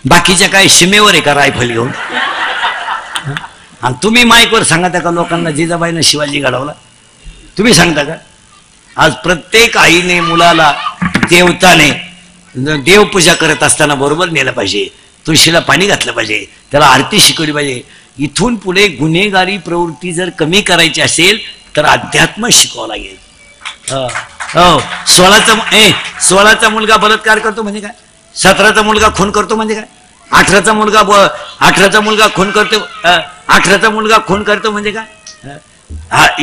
बाकीच्या काय सीमेवर आहे का रायफल घेऊन. आणि तुम्ही माईकवर सांगता का लोकांना जिजाबाईनं शिवाजी घडवला, तुम्ही सांगता का. आज प्रत्येक आईने मुलाला देवताने देवपूजा करत असताना बरोबर नेलं पाहिजे, तुळशीला पाणी घातलं पाहिजे, त्याला आरती शिकवली पाहिजे. इथून पुढे गुन्हेगारी प्रवृत्ती जर कमी करायची असेल तर अध्यात्म शिकवावं लागेल. हो 16चा मुलगा बलात्कार करतो म्हणजे काय, 17चा मुलगा खून करतो म्हणजे काय, 18चा मुलगा खून करतो, 18चा मुलगा खून करतो म्हणजे काय.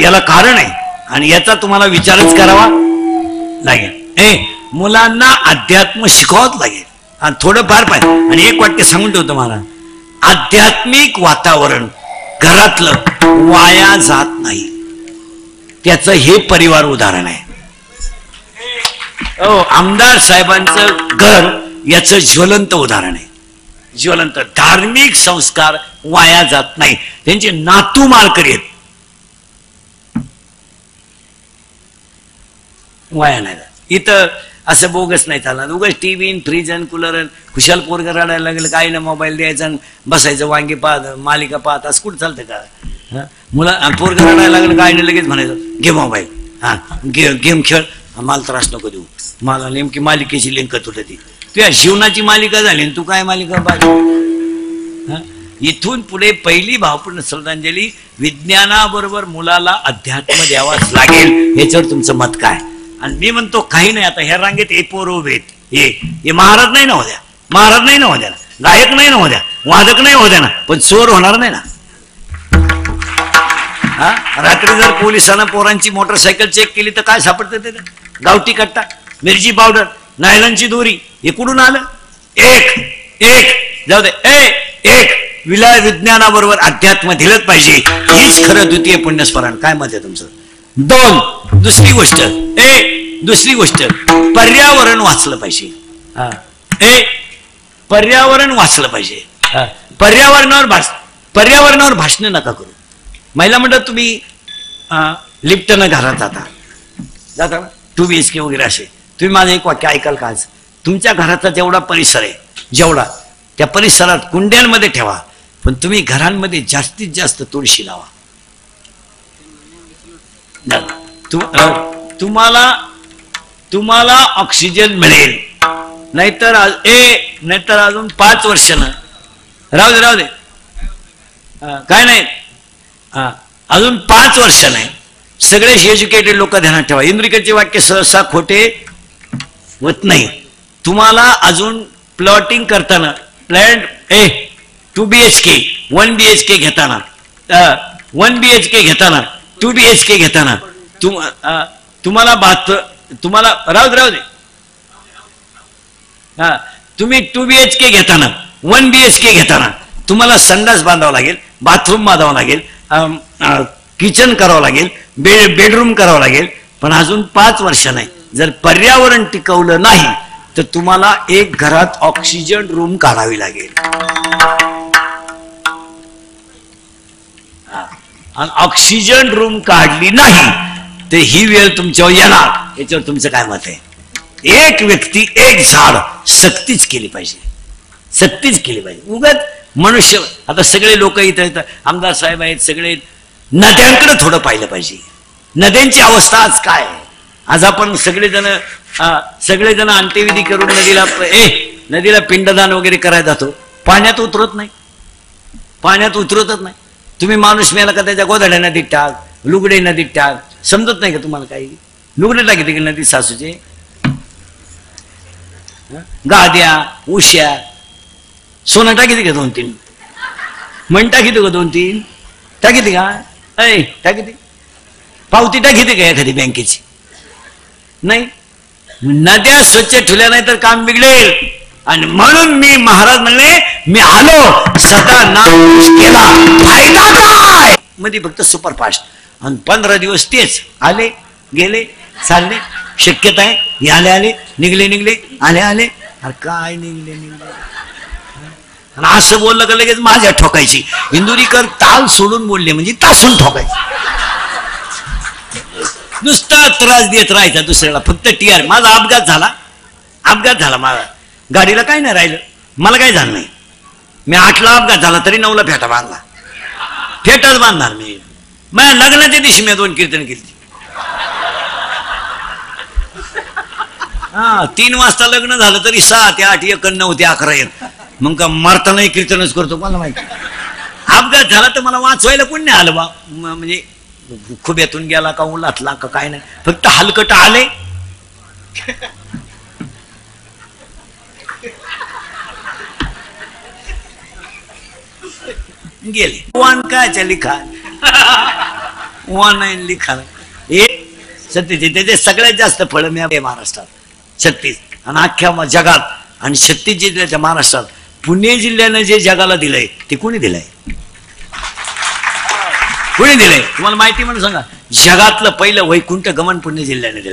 याला कारण आहे आणि याचा तुम्हाला विचारच करावा लागेल. मुलांना अध्यात्म शिकवावंच लागेल आणि थोडंफार पाहिजे. आणि एक वाक्य सांगून ठेवतो मला, आध्यात्मिक वातावरण घरातलं वाया जात नाही. त्याचं हे परिवार उदाहरण आहे. आमदार साहेबांचं घर याचं ज्वलंत उदाहरण आहे. ज्वलंत धार्मिक संस्कार वाया जात नाही. त्यांचे नातू माळकरी आहेत, वाया नाही जात. इथं असं बोगस नाही चालणार. उगाच टीव्ही फ्रीज आणि कूलर खुशाल पोरग रडायला लागलं काय ना मोबाईल द्यायचा बसायचं वांगी पाहत मालिका पाहत असं कुठं चालतं का. मुला पोरग रडायला लागलं काय नाही लगेच म्हणायचं घे मोबाईल, गेम खेळ, मला त्रास नको देऊ, मला नेमकी मालिकेची लिंक तुटती. तुझ्या जीवनाची मालिका झाली तू काय मालिका पाहिजे. इथून पुढे पहिली भावपूर्ण श्रद्धांजली, विज्ञानाबरोबर मुलाला अध्यात्म द्यावाच लागेल. याच्यावर तुमचं मत काय. आणि मी म्हणतो काही नाही, आता ह्या रांगेत हे पोर उभे आहेत, हे महाराज नाही ना होत्या, महाराज नाही ना होत्या, गायक नाही ना होत्या, वादक नाही होत्या ना, पण चोर होणार नाही ना. रात्री जर पोलिसांना पोरांची मोटरसायकल चेक केली तर काय सापडतं ते, गावठी कट्टा, मिरची पावडर, नायलॉनची दोरी, हे कुठून आलं. एक जाऊ दे, एक विज्ञानाबरोबर अध्यात्म दिलंच पाहिजे. हीच खरं द्वितीय पुण्यस्मरण. काय मत आहे तुमचं. 2 दुसरी गोष्ट पर्यावरण वाचलं पाहिजे. पर्यावरण वाचलं पाहिजे. पर्यावरणावर भाषण नका करू. महिला म्हणतात तुम्ही लिफ्टनं घरात जाता 2 BHK वगैरे असे. तुम्ही माझं एक वाक्य ऐकाल का. आज तुमच्या घराचा जेवढा परिसर आहे, जेवढा त्या परिसरात कुंड्यांमध्ये ठेवा, पण तुम्ही घरांमध्ये जास्तीत जास्त तुळशी लावा. तुम्हाला ऑक्सिजन मिळेल. नाहीतर अजून 5 वर्षानं राहू दे काय नाही, अजून 5 वर्षाने सगळे एज्युकेटेड लोक ध्यानात ठेवा. इंद्रिकेचे वाक्य सहसा खोटे होत नाही. तुम्हाला अजून प्लॉटिंग करताना प्लॅन 2 BHK 1 BHK घेताना 1 BHK घेताना 2 BHK घेताना तुम्हाला राहू दे तुम्ही 2 BHK घेताना 1 BHK घेताना तुम्हाला संडास बांधावं लागेल, बाथरूम बांधावं लागेल, किचन करावं लागेल, बेडरूम करावं लागेल. पण अजून 5 वर्ष नाही, जर पर्यावरण टिकवलं नाही तर तुम्हाला एक घरात ऑक्सिजन रूम काढावी लागेल. आणि ऑक्सिजन रूम काढली नाही तर ही वेळ तुमच्यावर येणार. याच्यावर तुमचं काय मत आहे? एक व्यक्ती एक झाड सक्तीच केली पाहिजे, सक्तीच केली पाहिजे. उगाच मनुष्य आता सगळे लोक इथं आमदार साहेब आहेत, सगळे नद्यांकडे थोडं पाहिलं पाहिजे. नद्यांची अवस्था आज काय आहे? आज आपण सगळेजण अंत्यविधी करून नदीला पिंडदान वगैरे करायला जातो, पाण्यात उतरत नाही, पाण्यात उतरतच नाही. तुम्ही माणूस मेला का त्याच्या गोधड्या नदीत टाक, लुगडे नदीत टाक, समजत नाही का तुम्हाला? काही लुगडे टाकते की नदीत सासूचे, गाद्या उश्या सोनं टाकीते का 2-3 म्हण टाकीते का 2-3 टाकीते का? टाकीते पावती टाकीते का एखादी बँकेची? नाही. नद्या स्वच्छ ठेवल्या नाही तर काम बिघडेल. आणि म्हणून मी महाराज म्हणले मी आलो सदा नाश केला फायदा काय? मध्ये फक्त सुपरफास्ट आणि 15 दिवस तेच आले गेले चालले. शक्यता आहे आले निघले आले अरे काय निघले आणि असं बोललं का लगेच माझ्या ठोकायची. इंदुरीकर ताल सोडून बोलले म्हणजे तासून ठोकायची. नुसता त्रास देत राहायचा दुसऱ्याला, फक्त टीआर. माझा अपघात झाला माझा, गाडीला काय नाही राहिलं, मला काय झालं नाही. मी 8ला अपघात झाला तरी 9ला फेटा बांधला. फेटाच बांधणार मी. माझ्या लग्नाच्या दिवशी मी 2 कीर्तन केली. 3 वाजता लग्न झालं तरी 6 ते 8 1 9 ते 11 येत. मग का मारतानाही कीर्तनच करतो, मला माहिती. अपघात झाला तर मला वाचवायला कोण नाही आलं बा. म्हणजे खुब्यातून गेला का उलातला का काय नाही, फक्त हलकट आले. गेले. वान कायच्या लिखा वान लिखा हे सत्तेचे त्याचे सगळ्यात जास्त फळ मी महाराष्ट्रात 36 आणि अख्ख्या जगात. आणि 36 जिल्ह्याच्या महाराष्ट्रात पुणे जिल्ह्यानं जे जगाला दिलंय ते कोणी दिलंय? कोणी दिलंय तुम्हाला माहिती म्हणून सांगा. जगातलं पहिलं वैकुंठ गमन पुणे जिल्ह्याने दिलं.